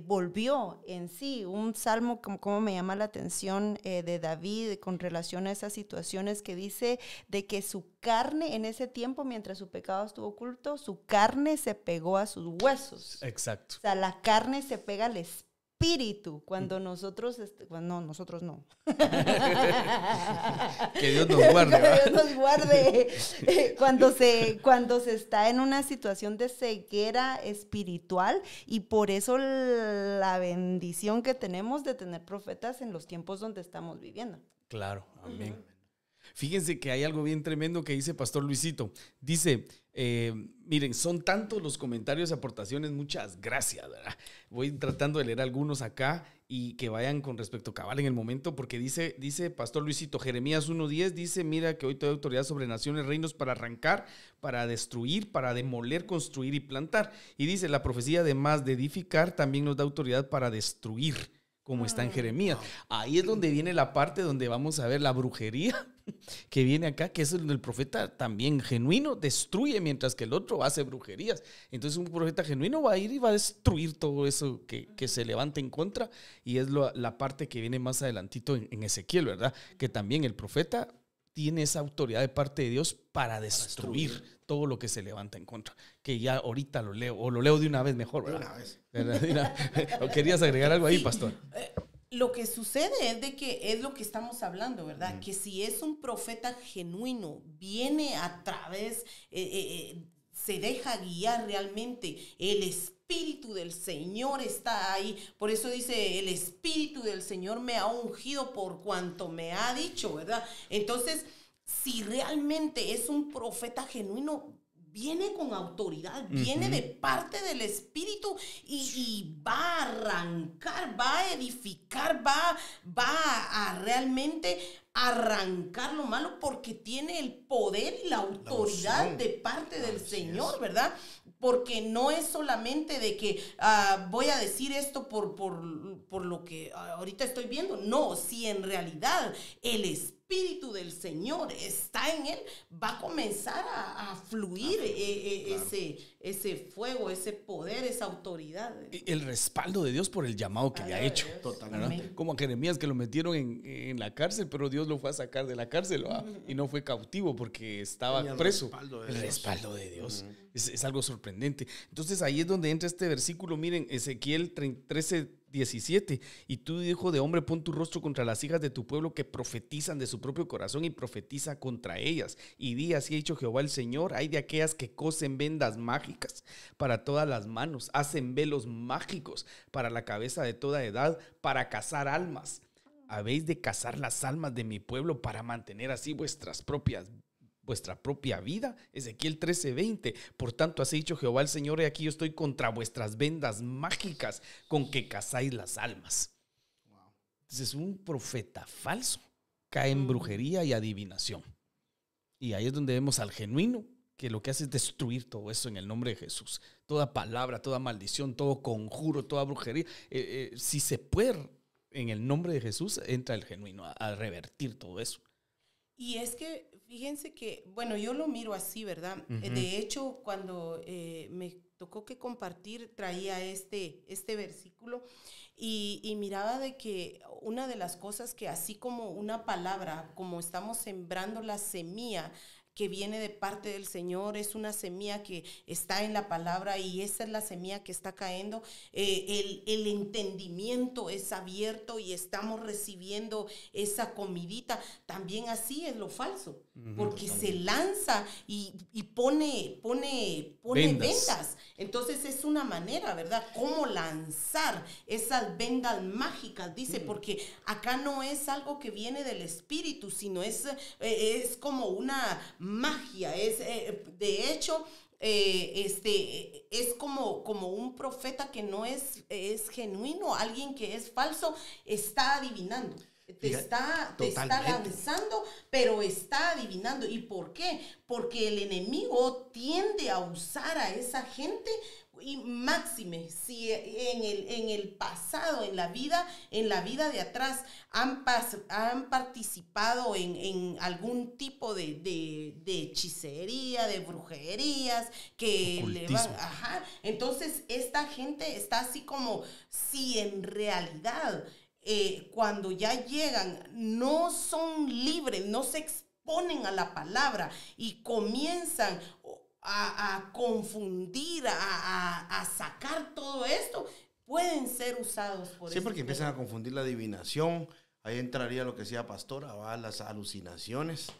volvió en sí. Un salmo, como me llama la atención, de David con relación a esas situaciones, que dice de que su carne en ese tiempo, mientras su pecado estuvo oculto, su carne se pegó a sus huesos. Exacto. O sea, la carne se pega al espíritu cuando nosotros, bueno, nosotros no. Que Dios nos guarde. Que Dios nos guarde. Cuando se está en una situación de ceguera espiritual, y por eso la bendición que tenemos de tener profetas en los tiempos donde estamos viviendo. Claro, amén. Fíjense que hay algo bien tremendo que dice Pastor Luisito. Dice, miren, son tantos los comentarios y aportaciones, muchas gracias, ¿verdad? Voy tratando de leer algunos acá y que vayan con respecto cabal en el momento, porque dice Pastor Luisito, Jeremías 1:10, dice, mira que hoy te doy autoridad sobre naciones, reinos, para arrancar, para destruir, para demoler, construir y plantar. Y dice, la profecía, además de edificar, también nos da autoridad para destruir, como está en Jeremías. Ahí es donde viene la parte donde vamos a ver la brujería que viene acá, que es donde el profeta también genuino destruye, mientras que el otro hace brujerías. Entonces un profeta genuino va a ir y va a destruir todo eso que se levanta en contra, y es la parte que viene más adelantito en Ezequiel, ¿verdad? Que también el profeta tiene esa autoridad de parte de Dios para destruir todo lo que se levanta en contra. Que ya ahorita lo leo, o lo leo de una vez mejor, ¿verdad? De una vez. ¿O querías agregar algo ahí, pastor? Lo que sucede es de que es lo que estamos hablando, ¿verdad? Que si es un profeta genuino, viene a través, se deja guiar realmente. El Espíritu del Señor está ahí. Por eso dice, el Espíritu del Señor me ha ungido por cuanto me ha dicho, ¿verdad? Entonces, si realmente es un profeta genuino, viene con autoridad, viene de parte del Espíritu y va a arrancar, va a edificar, va a realmente arrancar lo malo, porque tiene el poder y la autoridad de parte del Señor, ¿verdad? Porque no es solamente de que voy a decir esto por lo que ahorita estoy viendo. No, si en realidad el Espíritu del Señor está en él, va a comenzar a fluir ese fuego, ese poder, esa autoridad. El respaldo de Dios por el llamado que le ha hecho. Totalmente. Como a Jeremías, que lo metieron en la cárcel, pero Dios lo fue a sacar de la cárcel, y no fue cautivo porque estaba preso. El respaldo de Dios. Es algo sorprendente. Entonces ahí es donde entra este versículo. Miren, Ezequiel 13:17. Y tú, hijo de hombre, pon tu rostro contra las hijas de tu pueblo que profetizan de su propio corazón, y profetiza contra ellas. Y di, así ha dicho Jehová el Señor: hay de aquellas que cosen vendas mágicas para todas las manos, hacen velos mágicos para la cabeza de toda edad, para cazar almas. Habéis de cazar las almas de mi pueblo para mantener así vuestra propia vida. Ezequiel 13:20. Por tanto, así ha dicho Jehová el Señor: he aquí yo estoy contra vuestras vendas mágicas con que cazáis las almas. Entonces, un profeta falso cae en brujería y adivinación. Y ahí es donde vemos al genuino, que lo que hace es destruir todo eso en el nombre de Jesús. Toda palabra, toda maldición, todo conjuro, toda brujería. Si se puede, en el nombre de Jesús, entra el genuino a revertir todo eso. Y es que, fíjense que, bueno, yo lo miro así, ¿verdad? De hecho, cuando me tocó que compartir, traía este versículo y miraba de que una de las cosas que, así como una palabra, como estamos sembrando la semilla que viene de parte del Señor, es una semilla que está en la palabra, y esa es la semilla que está cayendo. El entendimiento es abierto y estamos recibiendo esa comidita. También así es lo falso, porque se lanza y pone vendas. Entonces es una manera, ¿verdad? Cómo lanzar esas vendas mágicas, dice, porque acá no es algo que viene del Espíritu, sino es como una magia. De hecho, es como un profeta que no es genuino, alguien que es falso, está adivinando. Te está lanzando, pero está adivinando. ¿Y por qué? Porque el enemigo tiende a usar a esa gente Y máxime, si en el pasado, en la vida de atrás, han participado en algún tipo de hechicería, de brujerías, que le van, entonces esta gente está así como si en realidad cuando ya llegan no son libres, no se exponen a la palabra y comienzan a confundir, a sacar todo esto, pueden ser usados por sí, porque empiezan a confundir la adivinación. Ahí entraría lo que decía Pastora, ¿va? Las alucinaciones.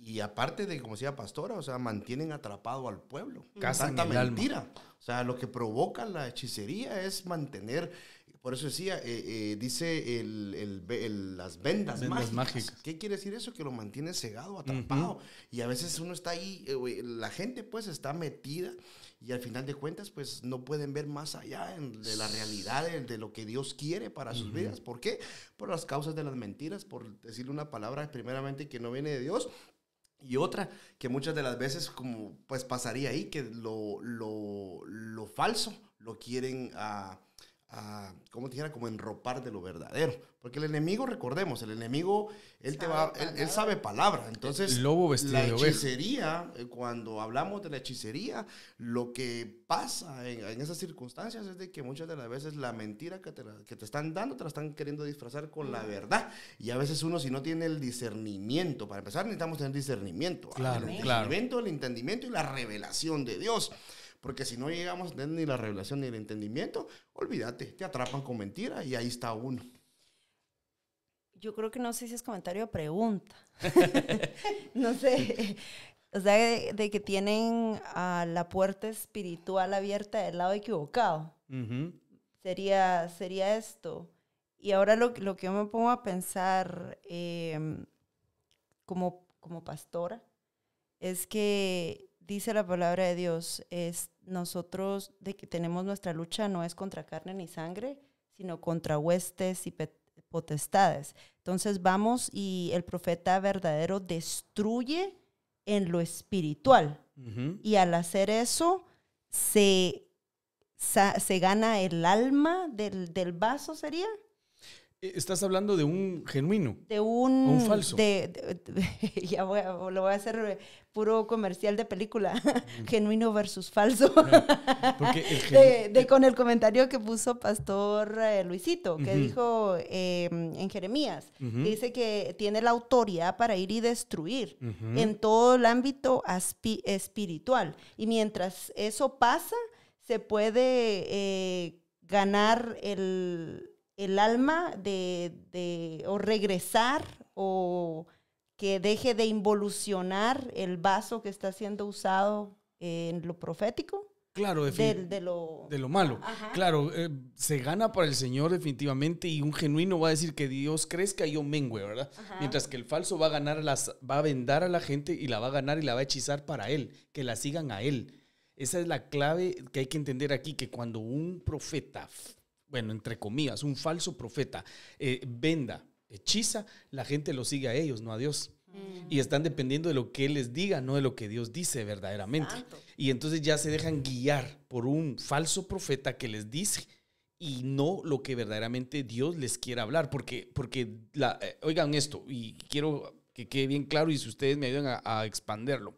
Y aparte de, como decía Pastora, o sea, mantienen atrapado al pueblo. Cazan tanta el mentira. alma. O sea, lo que provoca la hechicería es mantener. Por eso decía, dice las vendas mágicas. ¿Qué quiere decir eso? Que lo mantiene cegado, atrapado. Y a veces uno está ahí, la gente pues está metida y al final de cuentas pues no pueden ver más allá de la realidad de lo que Dios quiere para sus vidas. ¿Por qué? Por las causas de las mentiras, por decirle una palabra primeramente que no viene de Dios. Y otra, que muchas de las veces como pues pasaría ahí, que lo falso lo quieren como dijera, como enropar de lo verdadero. Porque el enemigo, recordemos, el enemigo, él sabe palabra. Entonces, el lobo vestido la de oveja. hechicería, cuando hablamos de la hechicería, lo que pasa en esas circunstancias es de que muchas de las veces la mentira que te están dando, te la están queriendo disfrazar con la verdad. Y a veces uno, si no tiene el discernimiento, para empezar necesitamos tener discernimiento. Claro, El entendimiento y la revelación de Dios. Porque si no llegamos a tener ni la revelación ni el entendimiento, olvídate, te atrapan con mentira y ahí está uno. Yo creo que no sé si es comentario o pregunta. No sé. O sea, de que tienen la puerta espiritual abierta del lado equivocado. Sería esto. Y ahora lo que yo me pongo a pensar como pastora es que dice la palabra de Dios, nosotros de que tenemos nuestra lucha no es contra carne ni sangre, sino contra huestes y potestades. Entonces vamos y el profeta verdadero destruye en lo espiritual. Y al hacer eso, se gana el alma del vaso, ¿sería? Estás hablando de un genuino. De un falso. Ya lo voy a hacer puro comercial de película. Genuino versus falso. Porque con el comentario que puso Pastor Luisito, que dijo en Jeremías, que dice que tiene la autoridad para ir y destruir en todo el ámbito espiritual. Y mientras eso pasa, se puede ganar el alma o regresar o que deje de involucionar el vaso que está siendo usado en lo profético. Claro, de lo malo. Ajá. Claro, se gana para el Señor definitivamente y un genuino va a decir que Dios crezca y yo mengue, ¿verdad? Ajá. Mientras que el falso va a vendar a la gente y la va a ganar y la va a hechizar para él, que la sigan a él. Esa es la clave que hay que entender aquí, que cuando un profeta, bueno, entre comillas, un falso profeta, venda, hechiza, la gente lo sigue a ellos, no a Dios. Y están dependiendo de lo que Él les diga, no de lo que Dios dice verdaderamente. Santo. Y entonces ya se dejan guiar por un falso profeta que les dice y no lo que verdaderamente Dios les quiere hablar. Porque oigan esto, y quiero que quede bien claro y si ustedes me ayudan a expanderlo.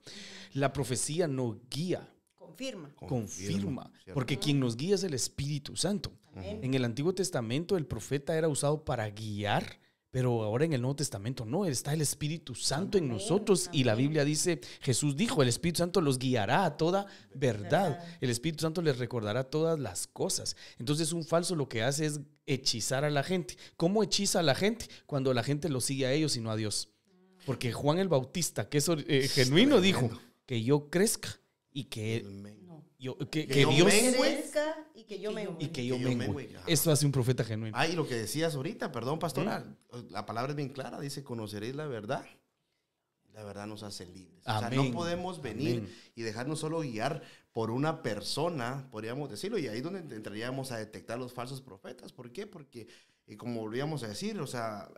La profecía no guía. Confirma. Porque quien nos guía es el Espíritu Santo. En el Antiguo Testamento el profeta era usado para guiar, pero ahora en el Nuevo Testamento no, está el Espíritu Santo en nosotros. Y la Biblia dice, Jesús dijo, el Espíritu Santo los guiará a toda verdad. El Espíritu Santo les recordará todas las cosas. Entonces un falso lo que hace es hechizar a la gente. ¿Cómo hechiza a la gente? Cuando la gente lo sigue a ellos y no a Dios. Porque Juan el Bautista, que es genuino, dijo que yo crezca y que Dios crezca y que yo mengue. Esto hace un profeta genuino. Y lo que decías ahorita, perdón, pastoral, la palabra es bien clara, dice, conoceréis la verdad. La verdad nos hace libres. Amén. O sea, no podemos venir y dejarnos solo guiar por una persona, podríamos decirlo, y ahí es donde entraríamos a detectar los falsos profetas. ¿Por qué? Porque, como volvíamos a decir, o sea,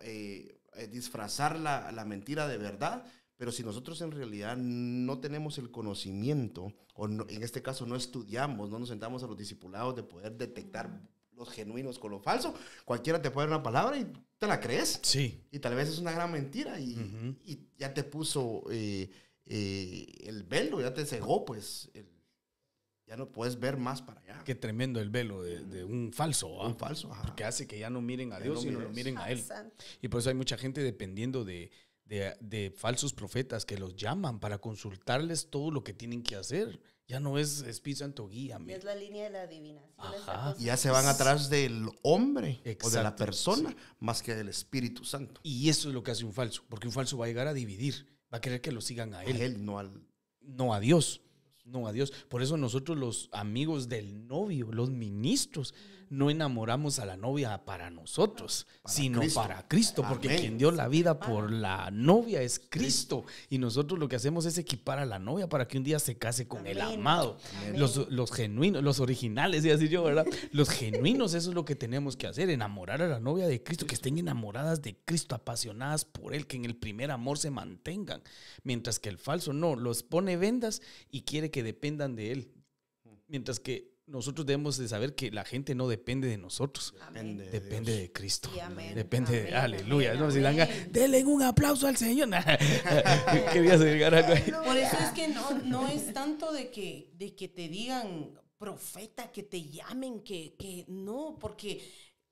disfrazar la mentira de verdad, Pero si nosotros en realidad no tenemos el conocimiento, o no, en este caso no estudiamos, no nos sentamos a los discipulados de poder detectar los genuinos con lo falso, cualquiera te puede dar una palabra y te la crees. Sí. Y tal vez es una gran mentira y ya te puso el velo, ya te cegó, pues ya no puedes ver más para allá. Qué tremendo el velo de un falso. ¿Ah? Un falso, ajá. Porque hace que ya no miren a Ya Dios, no sino lo mires. miren a Él. Santo. Y por eso hay mucha gente dependiendo de falsos profetas que los llaman para consultarles todo lo que tienen que hacer. Ya no es Espíritu Santo, guíame. Es la línea de la adivinación. Ajá. esa cosa. Y ya se van atrás del hombre o de la Exacto, persona sí. más que del Espíritu Santo. Y eso es lo que hace un falso, porque un falso va a llegar a dividir, va a querer que lo sigan a A él, él, no al... no a Dios. No a Dios. Por eso nosotros los amigos del novio, los ministros, no enamoramos a la novia para nosotros, Para sino Cristo. para Cristo, porque Amén. quien dio la vida por la novia es Cristo. Y nosotros lo que hacemos es equipar a la novia para que un día se case con el Amén. amado. Amén. Los genuinos, los originales, iba a decir yo, ¿verdad? Los genuinos, eso es lo que tenemos que hacer, enamorar a la novia de Cristo, que estén enamoradas de Cristo, apasionadas por Él, que en el primer amor se mantengan. Mientras que el falso no, los pone vendas y quiere que dependan de Él. Mientras que nosotros debemos de saber que la gente no depende de nosotros, Amén. depende de Cristo. Sí, amén. Depende de, Amén, aleluya. amén, No, si dan amén. denle un aplauso al Señor. Querías agregar algo ahí. Por eso es que no es tanto de que te digan profeta, que te llamen, que no, porque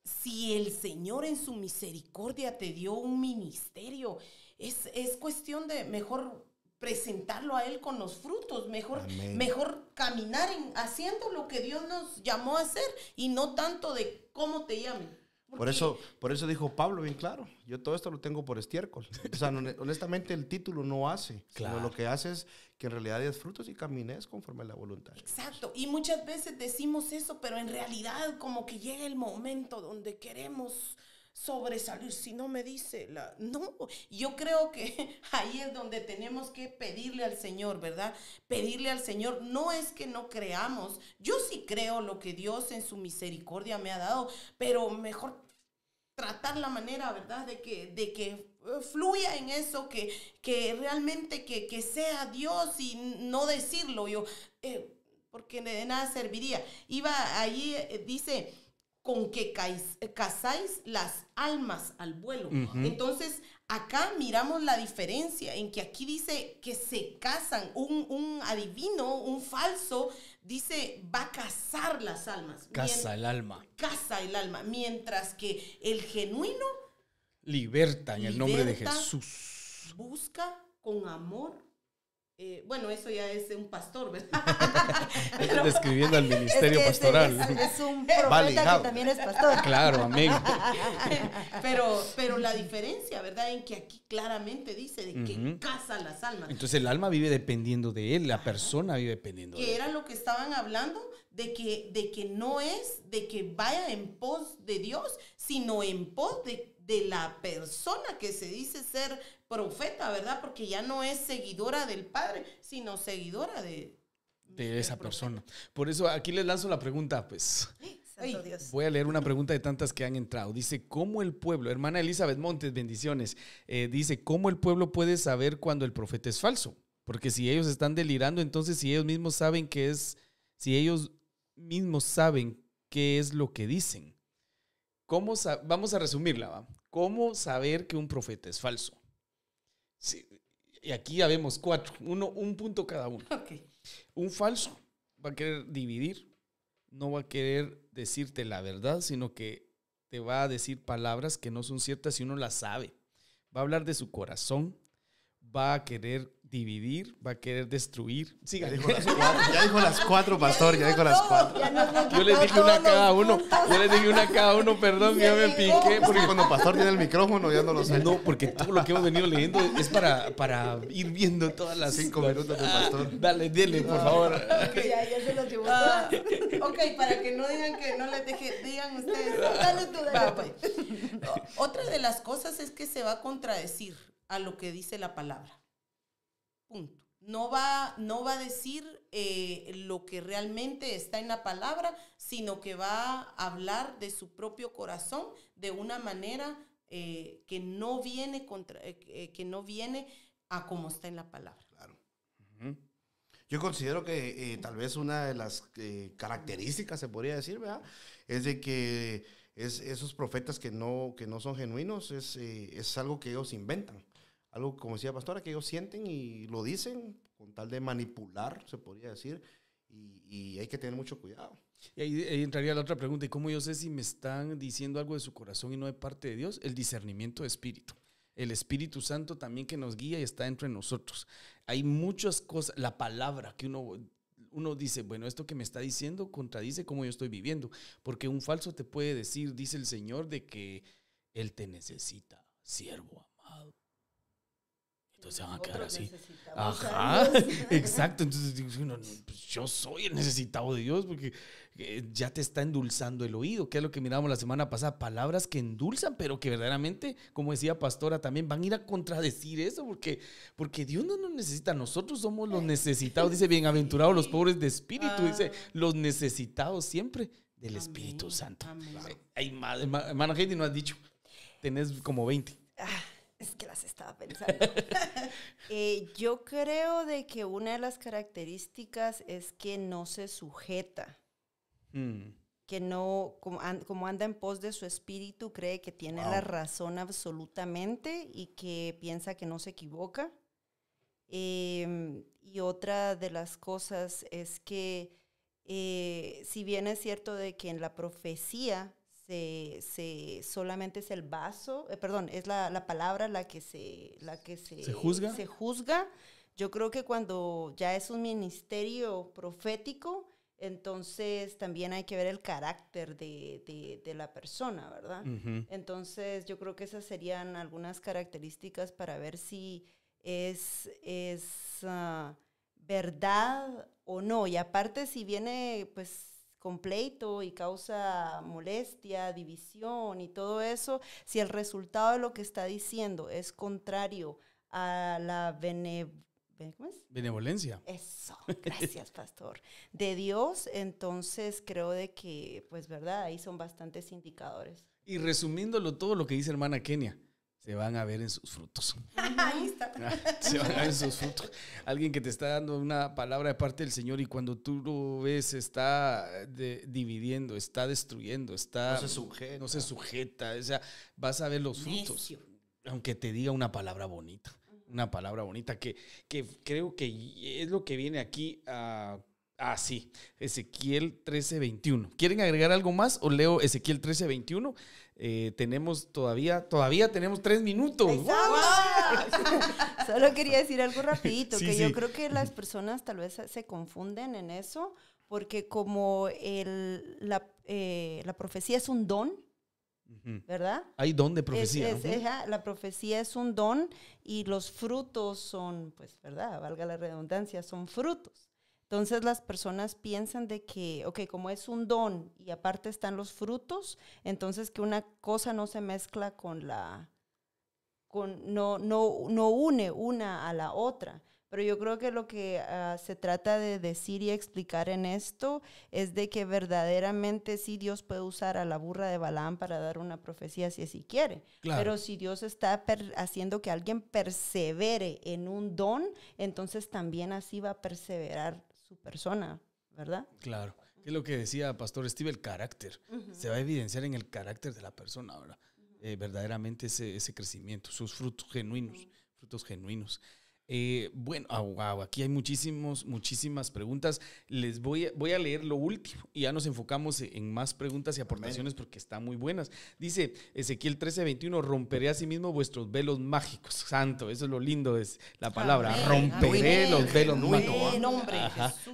si el Señor en su misericordia te dio un ministerio, es cuestión de mejor presentarlo a Él con los frutos, Amén. mejor caminar haciendo lo que Dios nos llamó a hacer y no tanto de cómo te llamen. Por eso dijo Pablo bien claro, yo todo esto lo tengo por estiércol. O sea, honestamente el título no hace, Claro. sino lo que hace es que en realidad des frutos y camines conforme a la voluntad. Exacto, y muchas veces decimos eso, pero en realidad como que llega el momento donde queremos sobresalir. Si no me dice no, yo creo que ahí es donde tenemos que pedirle al Señor, ¿verdad? Pedirle al Señor. No es que no creamos, yo sí creo lo que Dios en su misericordia me ha dado, pero mejor tratar la manera, ¿verdad? De que fluya en eso, que realmente que sea Dios y no decirlo yo, porque de nada serviría. Iba allí, dice, con que casáis las almas al vuelo. Entonces, acá miramos la diferencia en que aquí dice que se casan, un adivino, un falso, dice va a cazar las almas. Casa el alma. Caza el alma, mientras que el genuino Liberta en el nombre de liberta, Jesús. busca con amor. Bueno, eso ya es un pastor, ¿verdad? Describiendo al ministerio Es que pastoral. Es un profeta Va ligado. que también es pastor. Claro, amén. pero la diferencia, ¿verdad? En que aquí claramente dice de que caza las almas. Entonces el alma vive dependiendo de él, la persona vive dependiendo de Que él. era lo que estaban hablando, de que no es de que vaya en pos de Dios, sino en pos de la persona que se dice ser profeta, ¿verdad? Porque ya no es seguidora del Padre, sino seguidora de esa persona. Por eso aquí les lanzo la pregunta, pues. Santo Dios. Voy a leer una pregunta de tantas que han entrado. Dice, ¿cómo el pueblo, hermana Elizabeth Montes, bendiciones, dice, ¿cómo el pueblo puede saber cuando el profeta es falso? Porque si ellos están delirando, entonces si ellos mismos saben qué es, si ellos mismos saben qué es lo que dicen. Vamos a resumirla, ¿va? ¿Cómo saber que un profeta es falso? Sí, y aquí ya vemos 4, un punto cada uno. Okay. Un falso va a querer dividir, no va a querer decirte la verdad, sino que te va a decir palabras que no son ciertas y uno las sabe. Va a hablar de su corazón, va a querer dividir, va a querer destruir. Ya Sigan. dijo las cuatro, pastor, ya dijo las cuatro. Yo les dije una a cada uno, perdón, ya me piqué. Porque cuando pastor tiene el micrófono ya no lo sé. No, porque todo lo que hemos venido leyendo es para ir viendo todas las 5 minutos de pastor. Dale, por favor. Ya se los llevó. Ok, para que no digan que no les deje, digan ustedes. Dale tú, dale. Va, pues. Otra de las cosas es que se va a contradecir a lo que dice la palabra. Punto. No va a decir lo que realmente está en la palabra, sino que va a hablar de su propio corazón de una manera que no viene a como está en la palabra. Claro. Yo considero que tal vez una de las características, se podría decir, ¿verdad?, es de que esos profetas que no son genuinos es algo que ellos inventan. Algo, como decía Pastora, que ellos sienten y lo dicen con tal de manipular, se podría decir, y hay que tener mucho cuidado. Y ahí entraría la otra pregunta: ¿y cómo yo sé si me están diciendo algo de su corazón y no de parte de Dios? El discernimiento de espíritu. El Espíritu Santo también, que nos guía y está entre nosotros. Hay muchas cosas, la palabra que uno dice, bueno, esto que me está diciendo contradice cómo yo estoy viviendo, porque un falso te puede decir, dice el Señor, de que Él te necesita, siervo amado. Entonces se van a quedar así. Ajá, exacto. Entonces digo, no, pues yo soy el necesitado de Dios, porque ya te está endulzando el oído, que es lo que miramos la semana pasada. Palabras que endulzan, pero que verdaderamente, como decía Pastora, también van a ir a contradecir eso, porque Dios no nos necesita, nosotros somos los necesitados. Dice, bienaventurados los pobres de espíritu, dice, los necesitados siempre del Espíritu Santo. Hay más, hermana Heidi, no has dicho, tenés como 20. Es que las estaba pensando. Yo creo de que una de las características es que no se sujeta. Que no, como anda en pos de su espíritu, cree que tiene la razón absolutamente y que piensa que no se equivoca. Y otra de las cosas es que si bien es cierto de que en la profecía solamente es el vaso, es la palabra la que se juzga. Yo creo que cuando ya es un ministerio profético, entonces también hay que ver el carácter de la persona, ¿verdad? Uh-huh. Entonces yo creo que esas serían algunas características para ver si es verdad o no. Y aparte, si viene pues con pleito y causa molestia, división y todo eso, si el resultado de lo que está diciendo es contrario a la benevolencia. Eso, gracias, pastor. De Dios, entonces creo de que, pues, verdad, ahí son bastantes indicadores. Y resumiéndolo todo lo que dice hermana Kenia, se van a ver en sus frutos. Ahí está. Se van a ver en sus frutos. Alguien que te está dando una palabra de parte del Señor y cuando tú lo ves está dividiendo, está destruyendo, no se sujeta. O sea, vas a ver los frutos. Aunque te diga una palabra bonita. Una palabra bonita que creo que es lo que viene aquí sí, Ezequiel 13:21. ¿Quieren agregar algo más o leo Ezequiel 13:21? Todavía tenemos 3 minutos. ¡Wow! Solo quería decir algo rapidito, sí. Yo creo que las personas tal vez se confunden en eso, porque como la profecía es un don, ¿verdad? Hay don de profecía. La profecía es un don y los frutos son, pues, ¿verdad? Valga la redundancia, son frutos. Entonces las personas piensan de que, como es un don y aparte están los frutos, entonces que una cosa no se mezcla no une una a la otra. Pero yo creo que lo que se trata de decir y explicar en esto es de que verdaderamente sí Dios puede usar a la burra de Balaam para dar una profecía si así quiere. Claro. Pero si Dios está haciendo que alguien persevere en un don, entonces también así va a perseverar su persona, ¿verdad? Claro. Es lo que decía Pastor Steve, el carácter. Uh-huh. Se va a evidenciar en el carácter de la persona, ¿verdad? Verdaderamente ese crecimiento, sus frutos genuinos, frutos genuinos. Bueno, aquí hay muchísimas preguntas. Les voy a leer lo último y ya nos enfocamos en más preguntas y aportaciones porque están muy buenas. Dice Ezequiel 13:21, romperé asimismo vuestros velos mágicos. Santo, eso es lo lindo, es la palabra. Romperé los velos mágicos.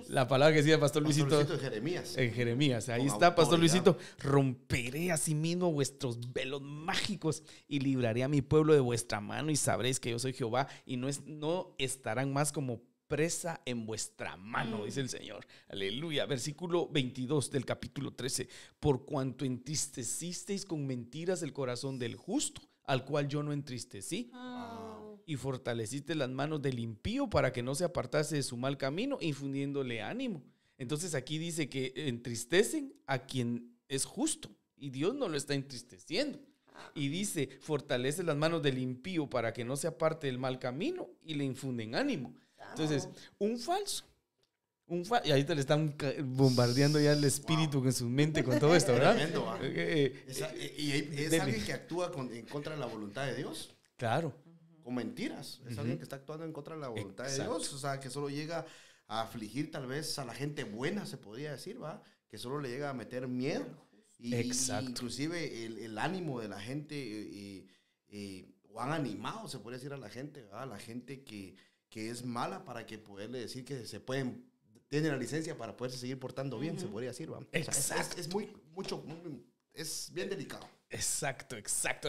La palabra que decía Pastor Luisito. En Jeremías. En Jeremías, ahí está, Pastor Luisito. Romperé asimismo vuestros velos mágicos y libraré a mi pueblo de vuestra mano y sabréis que yo soy Jehová y no estarán más como presa en vuestra mano, dice el Señor. Aleluya. Versículo 22 del capítulo 13. Por cuanto entristecisteis con mentiras el corazón del justo, al cual yo no entristecí, y fortaleciste las manos del impío para que no se apartase de su mal camino, infundiéndole ánimo. Entonces aquí dice que entristecen a quien es justo y Dios no lo está entristeciendo. Y dice, fortalece las manos del impío para que no se aparte del mal camino y le infunden ánimo. Entonces, un falso. Y ahorita le están bombardeando ya el espíritu en su mente con todo esto, ¿verdad? Tremendo, ¿va? ¿Es alguien que actúa en contra de la voluntad de Dios? Claro. Con mentiras. Es alguien que está actuando en contra de la voluntad de Exacto. Dios. O sea, que solo llega a afligir tal vez a la gente buena, se podría decir, ¿va? Que solo le llega a meter miedo. Exacto. Inclusive el ánimo de la gente, o han animado, se podría decir, a la gente, ¿va? A la gente que es mala para que poderle decir que tienen la licencia para poderse seguir portando bien, se podría decir, ¿va? Exacto. O sea, es bien delicado. Exacto.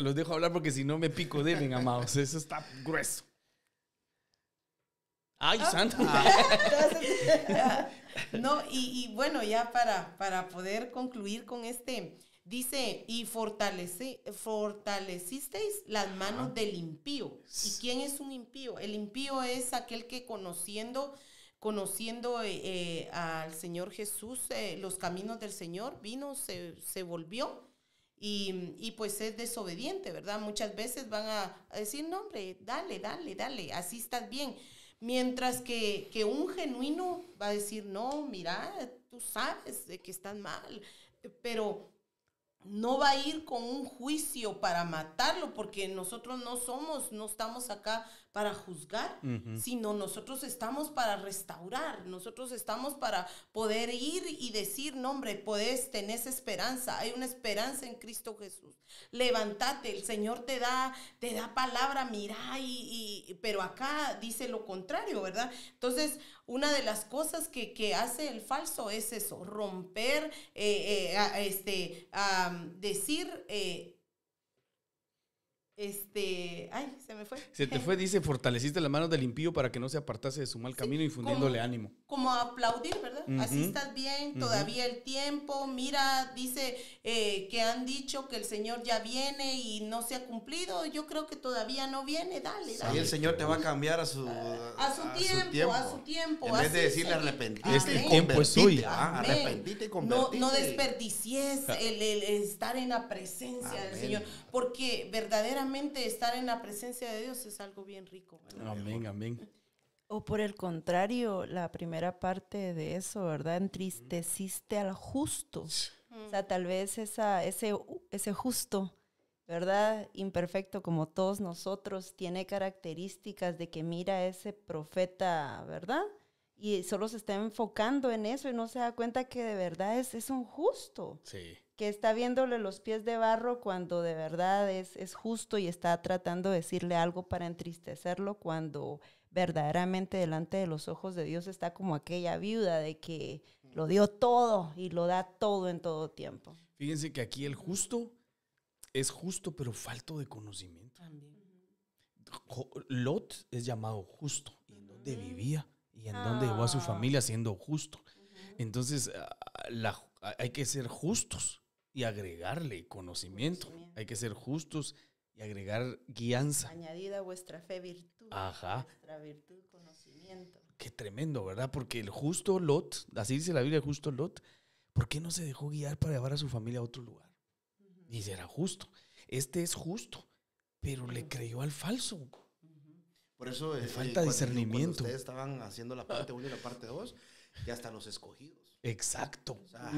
Los dejo hablar porque si no me pico deben, amados. Eso está grueso. ¡Ay, santo! No, y bueno, ya para poder concluir con dice, y fortalecisteis las manos del impío. ¿Y quién es un impío? El impío es aquel que conociendo al Señor Jesús, los caminos del Señor, vino, se volvió y pues es desobediente, ¿verdad? Muchas veces van a decir, no, hombre, dale, así estás bien. Mientras que un genuino va a decir, no, mira, tú sabes de que estás mal, pero no va a ir con un juicio para matarlo, porque nosotros no estamos acá para juzgar, sino nosotros estamos para restaurar, nosotros estamos para poder ir y decir, no, hombre, tenés esperanza, hay una esperanza en Cristo Jesús. Levántate, el Señor te da palabra, mira, pero acá dice lo contrario, ¿verdad? Entonces, una de las cosas que hace el falso es eso, romper, decir, ay, se me fue. Se te fue, dice, fortaleciste las manos del impío para que no se apartase de su mal camino, infundiéndole ánimo. Como aplaudir, ¿verdad? Así estás bien, todavía el tiempo. Mira, dice que han dicho que el Señor ya viene y no se ha cumplido. Yo creo que todavía no viene, dale. Ahí el Señor te va a cambiar a su tiempo. En vez de decirle arrepentite. Este tiempo es suyo. Arrepentite y convertite. No desperdicies el estar en la presencia del Señor, porque verdaderamente estar en la presencia de Dios es algo bien rico, ¿verdad? Amén. O por el contrario, la primera parte de eso, ¿verdad? Entristeciste al justo. O sea, tal vez ese justo, ¿verdad? Imperfecto como todos nosotros, tiene características de que mira a ese profeta, ¿verdad? Y solo se está enfocando en eso y no se da cuenta que de verdad es un justo. Sí. Que está viéndole los pies de barro cuando de verdad es justo y está tratando de decirle algo para entristecerlo cuando verdaderamente delante de los ojos de Dios está como aquella viuda de que lo dio todo y lo da todo en todo tiempo. Fíjense que aquí el justo es justo pero falto de conocimiento. Lot es llamado justo y en dónde vivía y en dónde llevó a su familia siendo justo. Entonces hay que ser justos y agregarle conocimiento. Hay que ser justos y agregar guianza. Añadida vuestra fe, virtud. Ajá. Vuestra virtud, conocimiento. Qué tremendo, ¿verdad? Porque el justo Lot, así dice la Biblia, el justo Lot, ¿por qué no se dejó guiar para llevar a su familia a otro lugar? Y era justo. Este es justo, pero le creyó al falso. Por eso le falta discernimiento. Cuando ustedes estaban haciendo la parte 1 y la parte 2, ya hasta los escogidos. Exacto. O sea,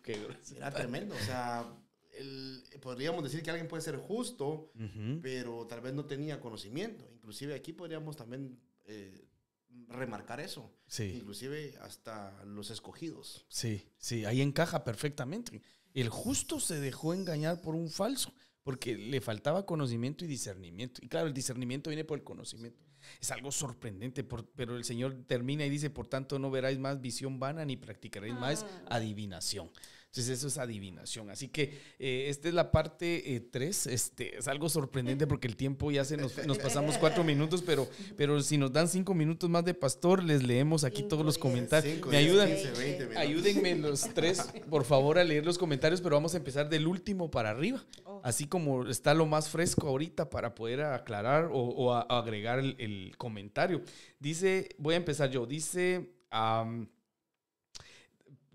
qué grosso. era tremendo. O sea, podríamos decir que alguien puede ser justo, pero tal vez no tenía conocimiento. Inclusive aquí podríamos también remarcar eso. Sí. Inclusive hasta los escogidos. Sí, ahí encaja perfectamente. El justo se dejó engañar por un falso, porque le faltaba conocimiento y discernimiento. Y claro, el discernimiento viene por el conocimiento. Es algo sorprendente, pero el Señor termina y dice, por tanto no veráis más visión vana ni practicaréis más adivinación. Entonces eso es adivinación. Así que esta es la parte 3. Es algo sorprendente porque el tiempo ya nos pasamos 4 minutos, pero si nos dan 5 minutos más de pastor, les leemos aquí todos los comentarios. 5, ¿Me ayudan? 15, 20 minutos. Ayúdenme los 3, por favor, a leer los comentarios, pero vamos a empezar del último para arriba. Así como está lo más fresco ahorita para poder aclarar o agregar el comentario. Dice, voy a empezar yo, dice...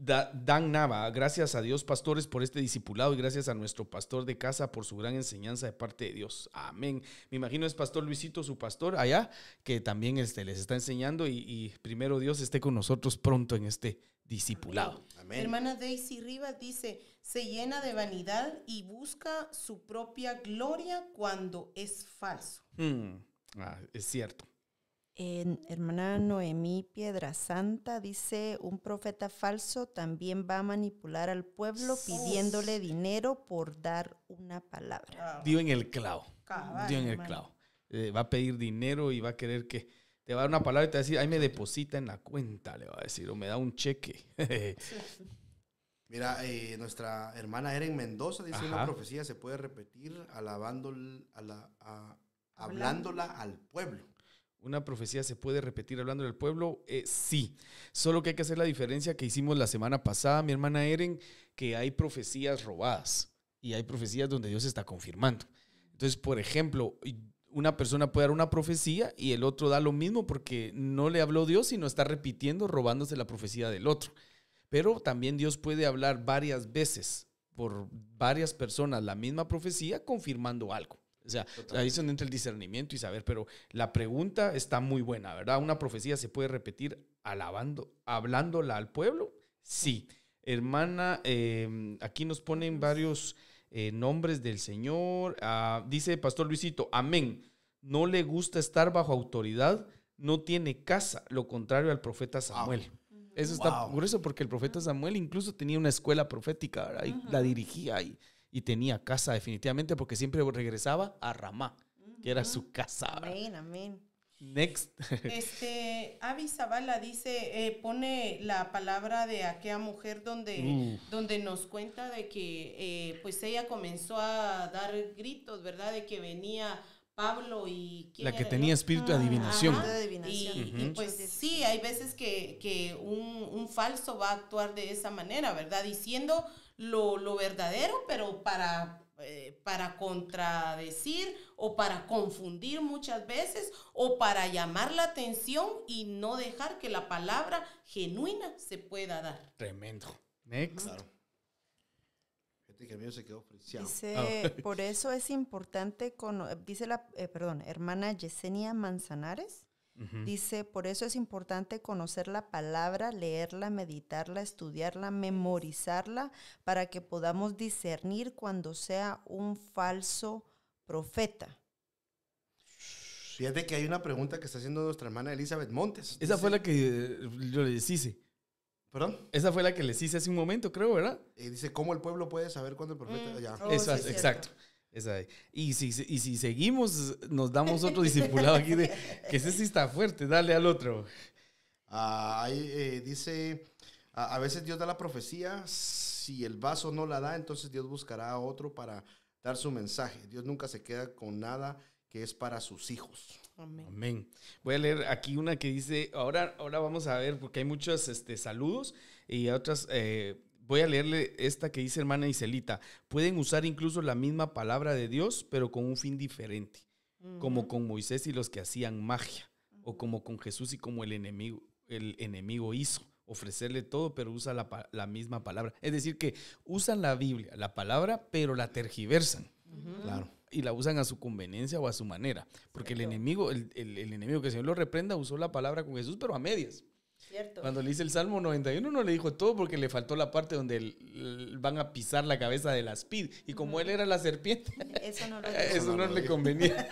Dan Nava, gracias a Dios, pastores, por este discipulado y gracias a nuestro pastor de casa por su gran enseñanza de parte de Dios. Amén. Me imagino es Pastor Luisito, su pastor allá, que también les está enseñando y primero Dios esté con nosotros pronto en este discipulado. Amén. Hermana Daisy Rivas dice, se llena de vanidad y busca su propia gloria cuando es falso. Es cierto. Hermana Noemí Piedrasanta dice, un profeta falso también va a manipular al pueblo pidiéndole dinero por dar una palabra. Dio en el clavo. Cabal, Dio en el hermano. clavo. Va a pedir dinero y va a querer que te va a dar una palabra y te va a decir, ahí me deposita en la cuenta, le va a decir, o me da un cheque. Mira, nuestra hermana Eren Mendoza dice, Ajá. una profecía se puede repetir hablándola al pueblo. Una profecía se puede repetir hablando del pueblo, sí. Solo que hay que hacer la diferencia que hicimos la semana pasada, mi hermana Eren, que hay profecías robadas y hay profecías donde Dios está confirmando. Entonces, por ejemplo, una persona puede dar una profecía y el otro da lo mismo porque no le habló Dios, sino está repitiendo, robándose la profecía del otro. Pero también Dios puede hablar varias veces por varias personas la misma profecía confirmando algo. O sea, ahí es donde entra el discernimiento y saber, pero la pregunta está muy buena, ¿verdad? ¿Una profecía se puede repetir hablándola al pueblo? Sí. Hermana, aquí nos ponen varios nombres del Señor. Dice Pastor Luisito, amén. No le gusta estar bajo autoridad, no tiene casa, lo contrario al profeta Samuel. Wow. Eso está por eso, porque el profeta Samuel incluso tenía una escuela profética, ¿verdad? Y la dirigía y tenía casa definitivamente porque siempre regresaba a Ramá, que era su casa. Amén, amén. Next. Avi Zavala dice, pone la palabra de aquella mujer donde nos cuenta de que pues ella comenzó a dar gritos, ¿verdad? De que venía Pablo y... La que tenía espíritu de adivinación. Y pues sí, hay veces que un falso va a actuar de esa manera, ¿verdad? Diciendo lo verdadero, pero para contradecir o para confundir muchas veces o para llamar la atención y no dejar que la palabra genuina se pueda dar. Tremendo. Next. Claro. Fíjate que el mío se quedó friseado. Dice, por eso es importante, dice la hermana Yesenia Manzanares. Dice, por eso es importante conocer la palabra, leerla, meditarla, estudiarla, memorizarla, para que podamos discernir cuando sea un falso profeta. Fíjate que hay una pregunta que está haciendo nuestra hermana Elizabeth Montes. Esa fue la que yo les hice. ¿Perdón? Esa fue la que les hice hace un momento, creo, ¿verdad? Dice, ¿cómo el pueblo puede saber cuándo el profeta? Ya. Eso es, exacto. Esa. Y si seguimos, nos damos otro discipulado aquí de que ese sí está fuerte, dale al otro. Dice, a veces Dios da la profecía, si el vaso no la da, entonces Dios buscará a otro para dar su mensaje. Dios nunca se queda con nada que es para sus hijos. Amén. Amén. Voy a leer aquí una que dice, ahora vamos a ver, porque hay muchos saludos y otras... voy a leerle esta que dice hermana Iselita. Pueden usar incluso la misma palabra de Dios, pero con un fin diferente. Como con Moisés y los que hacían magia. O como con Jesús y como el enemigo hizo. Ofrecerle todo, pero usa la misma palabra. Es decir, que usan la Biblia, la palabra, pero la tergiversan. Claro. Y la usan a su conveniencia o a su manera. Porque el enemigo, el enemigo, que el Señor lo reprenda, usó la palabra con Jesús, pero a medias. Cierto. Cuando le hice el Salmo 91 no le dijo todo porque le faltó la parte donde van a pisar la cabeza del aspid. Y como él era la serpiente, eso no le convenía.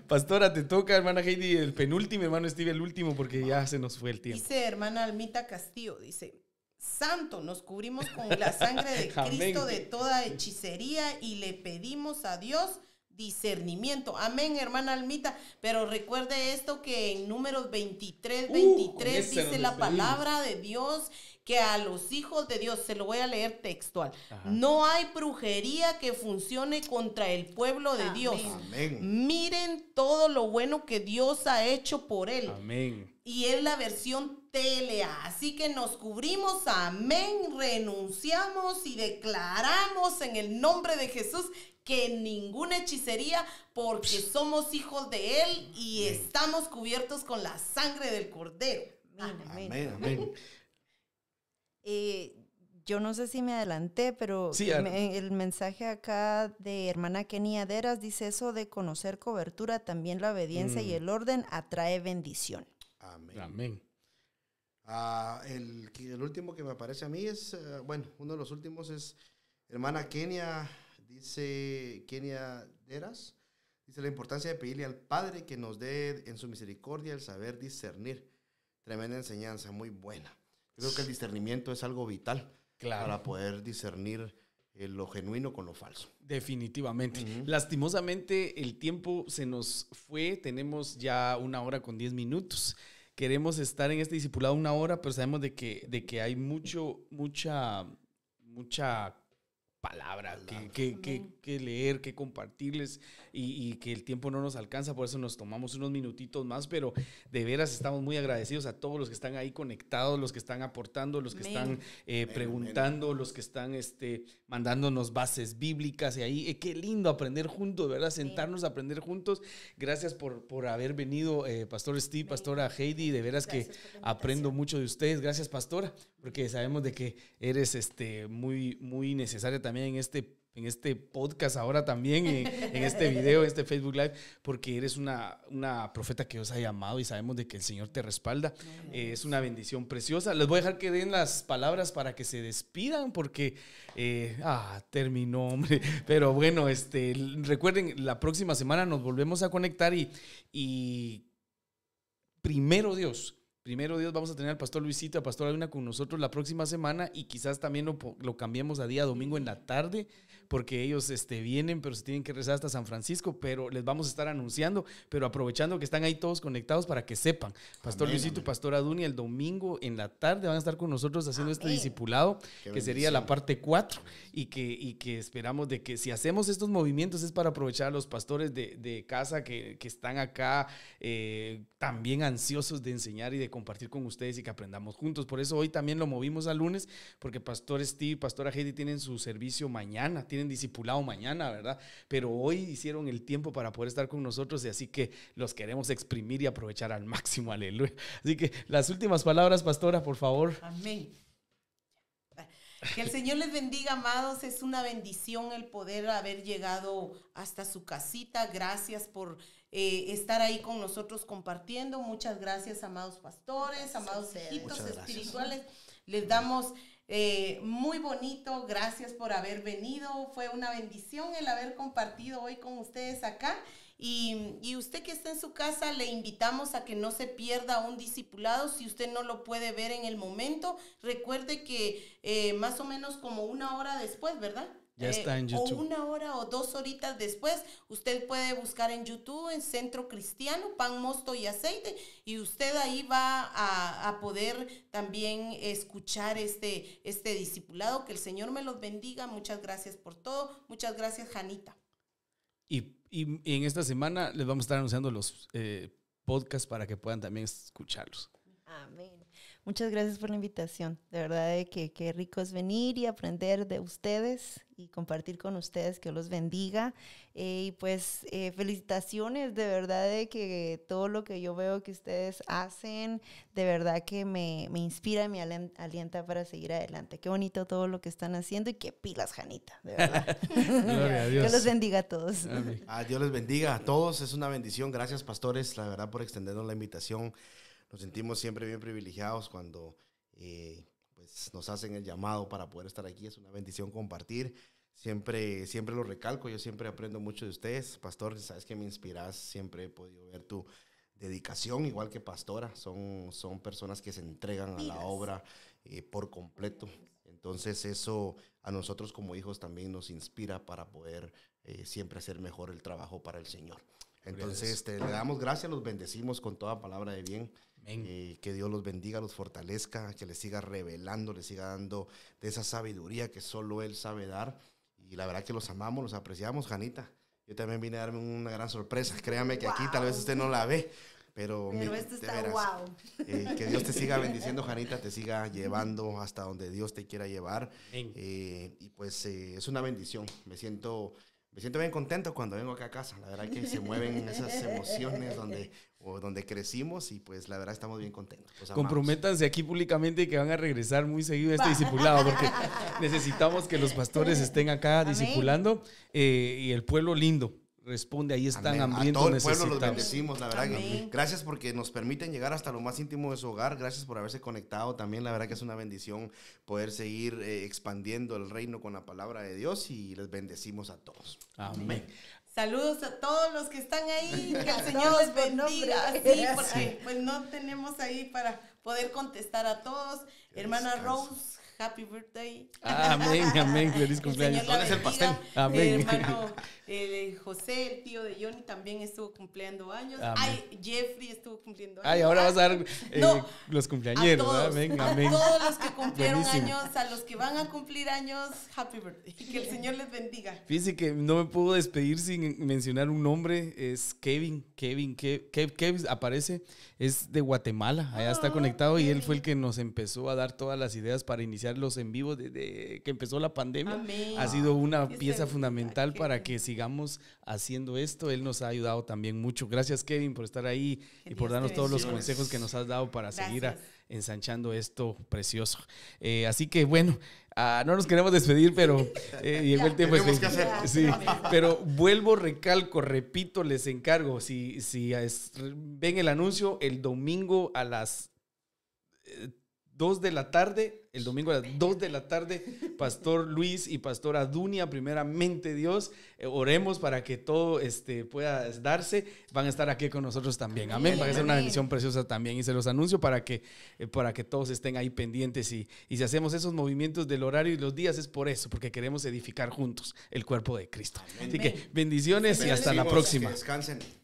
Pastora, te toca, hermana Heidi, el penúltimo, hermano Steve, el último, porque ya se nos fue el tiempo. Dice hermana Almita Castillo, dice, Santo, nos cubrimos con la sangre de Cristo de toda hechicería y le pedimos a Dios discernimiento. Amén, hermana Almita. Pero recuerde esto que en Números 23 dice la palabra de Dios que a los hijos de Dios, se lo voy a leer textual, no hay brujería que funcione contra el pueblo de Dios. Amén. Miren todo lo bueno que Dios ha hecho por él. Amén. Y es la versión TLA. Así que nos cubrimos, amén, renunciamos y declaramos en el nombre de Jesús que ninguna hechicería, porque somos hijos de Él y estamos cubiertos con la sangre del Cordero. Amén, amén. Yo no sé si me adelanté, pero Sí, el mensaje acá de hermana Kenia Deras dice eso de conocer cobertura, también la obediencia y el orden atrae bendición. Amén. Amén. El último que me aparece a mí es, bueno, uno de los últimos es hermana Kenia, dice Kenia Deras, dice la importancia de pedirle al Padre que nos dé en su misericordia el saber discernir. Tremenda enseñanza, muy buena. Creo que el discernimiento es algo vital para poder discernir lo genuino con lo falso. Definitivamente. Lastimosamente el tiempo se nos fue, tenemos ya 1 hora con 10 minutos. Queremos estar en este discipulado 1 hora, pero sabemos de que hay mucha palabra que leer, que compartirles y que el tiempo no nos alcanza, por eso nos tomamos unos minutitos más, pero de veras estamos muy agradecidos a todos los que están ahí conectados, los que están aportando, los que están preguntando, los que están mandándonos bases bíblicas y ahí, qué lindo aprender juntos, ¿verdad? Sentarnos a aprender juntos. Gracias por haber venido, Pastor Steve, Pastora Heidi, de veras que aprendo mucho de ustedes. Gracias, Pastora, porque sabemos de que eres muy, muy necesaria también en este podcast ahora también, en este video, en este Facebook Live, porque eres una profeta que Dios ha llamado y sabemos de que el Señor te respalda. Es una bendición preciosa. Les voy a dejar que den las palabras para que se despidan porque terminó, hombre. Pero bueno, recuerden, la próxima semana nos volvemos a conectar y primero Dios, vamos a tener al pastor Luisito, al pastor Luna con nosotros la próxima semana y quizás también lo cambiemos a día domingo en la tarde porque ellos vienen, pero se tienen que regresar hasta San Francisco, pero les vamos a estar anunciando, pero aprovechando que están ahí todos conectados para que sepan. Pastor Luisito y pastor Adunia el domingo en la tarde van a estar con nosotros haciendo este discipulado, que sería la parte 4 y que esperamos de que si hacemos estos movimientos es para aprovechar a los pastores de casa que están acá también ansiosos de enseñar y de compartir con ustedes y que aprendamos juntos. Por eso hoy también lo movimos a lunes, porque Pastor Steve, Pastora Heidi tienen su servicio mañana, tienen discipulado mañana, ¿verdad? Pero hoy hicieron el tiempo para poder estar con nosotros y así que los queremos exprimir y aprovechar al máximo, aleluya. Así que las últimas palabras, Pastora, por favor. Amén. Que el Señor les bendiga, amados. Es una bendición el poder haber llegado hasta su casita. Gracias por estar ahí con nosotros compartiendo. Muchas gracias, amados pastores, amados hijitos espirituales. Les damos muy bonito. Gracias por haber venido. Fue una bendición el haber compartido hoy con ustedes acá. Y usted que está en su casa, le invitamos a que no se pierda un discipulado. Si usted no lo puede ver en el momento, recuerde que más o menos como 1 hora después, ¿verdad? Ya está en YouTube. O 1 hora o 2 horitas después, usted puede buscar en YouTube, en Centro Cristiano, Pan, Mosto y Aceite, y usted ahí va a poder también escuchar este discipulado. Que el Señor me los bendiga. Muchas gracias por todo. Muchas gracias, Janita. Y en esta semana les vamos a estar anunciando los podcasts para que puedan también escucharlos. Amén. Muchas gracias por la invitación. De verdad que qué rico es venir y aprender de ustedes y compartir con ustedes. Que los bendiga. Y pues felicitaciones, de verdad de que todo lo que yo veo que ustedes hacen, de verdad que me inspira y me alienta para seguir adelante. Qué bonito todo lo que están haciendo y qué pilas, Janita, de verdad. Gloria a Dios. Dios los bendiga a todos. Amén. Dios les bendiga a todos. Es una bendición. Gracias, pastores, la verdad, por extendernos la invitación. Nos sentimos siempre bien privilegiados cuando pues nos hacen el llamado para poder estar aquí. Es una bendición compartir. Siempre lo recalco. Yo siempre aprendo mucho de ustedes. Pastor, sabes que me inspiras. Siempre he podido ver tu dedicación, igual que pastora. Son personas que se entregan a la obra por completo. Entonces eso a nosotros como hijos también nos inspira para poder siempre hacer mejor el trabajo para el Señor. Entonces le damos gracias, los bendecimos con toda palabra de bien. Que Dios los bendiga, los fortalezca, que les siga revelando, les siga dando de esa sabiduría que solo Él sabe dar. Y la verdad que los amamos, los apreciamos, Janita. Yo también vine a darme una gran sorpresa. Créame que aquí tal vez usted no la ve, pero esto está wow. Que Dios te siga bendiciendo, Janita, te siga llevando hasta donde Dios te quiera llevar. Y pues es una bendición. Me siento me siento bien contento cuando vengo acá a casa. La verdad que se mueven esas emociones donde crecimos y pues la verdad estamos bien contentos. Comprométanse aquí públicamente que van a regresar muy seguido a este discipulado porque necesitamos que los pastores estén acá discipulando y el pueblo lindo responde, ahí están hambrientos, a todo el necesitados. pueblo los bendecimos, la verdad que gracias porque nos permiten llegar hasta lo más íntimo de su hogar, gracias por haberse conectado también, la verdad que es una bendición poder seguir expandiendo el reino con la palabra de Dios y les bendecimos a todos. Amén. Saludos a todos los que están ahí, que el Señor les bendiga, sí, porque pues no tenemos ahí para poder contestar a todos. Hermana Rose, happy birthday. Amén, amén, feliz cumpleaños. ¿Dónde es el pastel? Amén. Hermano José, el tío de Johnny, también estuvo cumpliendo años. Amén. Ay, Jeffrey estuvo cumpliendo años. Ay, ahora vas a dar los cumpleañeros, a todos, amén, a amén. todos los que cumplieron Buenísimo. años, a los que van a cumplir años, happy birthday. Que el Señor les bendiga. Fíjense que no me puedo despedir sin mencionar un nombre, es Kevin aparece, es de Guatemala, allá está conectado y él fue el que nos empezó a dar todas las ideas para iniciar los en vivo desde que empezó la pandemia. Amén. Ha sido una Dios pieza te fundamental bendiga, para Kevin. que sigamos haciendo esto, él nos ha ayudado también mucho. Gracias Kevin por estar ahí Que y por Dios darnos te todos los bendiga. consejos que nos has dado para seguir Gracias. ensanchando esto precioso. Así que bueno, no nos queremos despedir, pero llegó el tiempo. Tenemos que hacer. Sí, pero vuelvo, recalco, repito, les encargo, si ven el anuncio el domingo a las 2 de la tarde, el domingo a las 2 de la tarde, Pastor Luis y Pastora Dunia, primeramente Dios, oremos para que todo pueda darse, van a estar aquí con nosotros también, amén, va a ser una bendición preciosa también y se los anuncio para que todos estén ahí pendientes y si hacemos esos movimientos del horario y los días es por eso, porque queremos edificar juntos el cuerpo de Cristo. Así que bendiciones y hasta la Bendecimos, próxima. que descansen.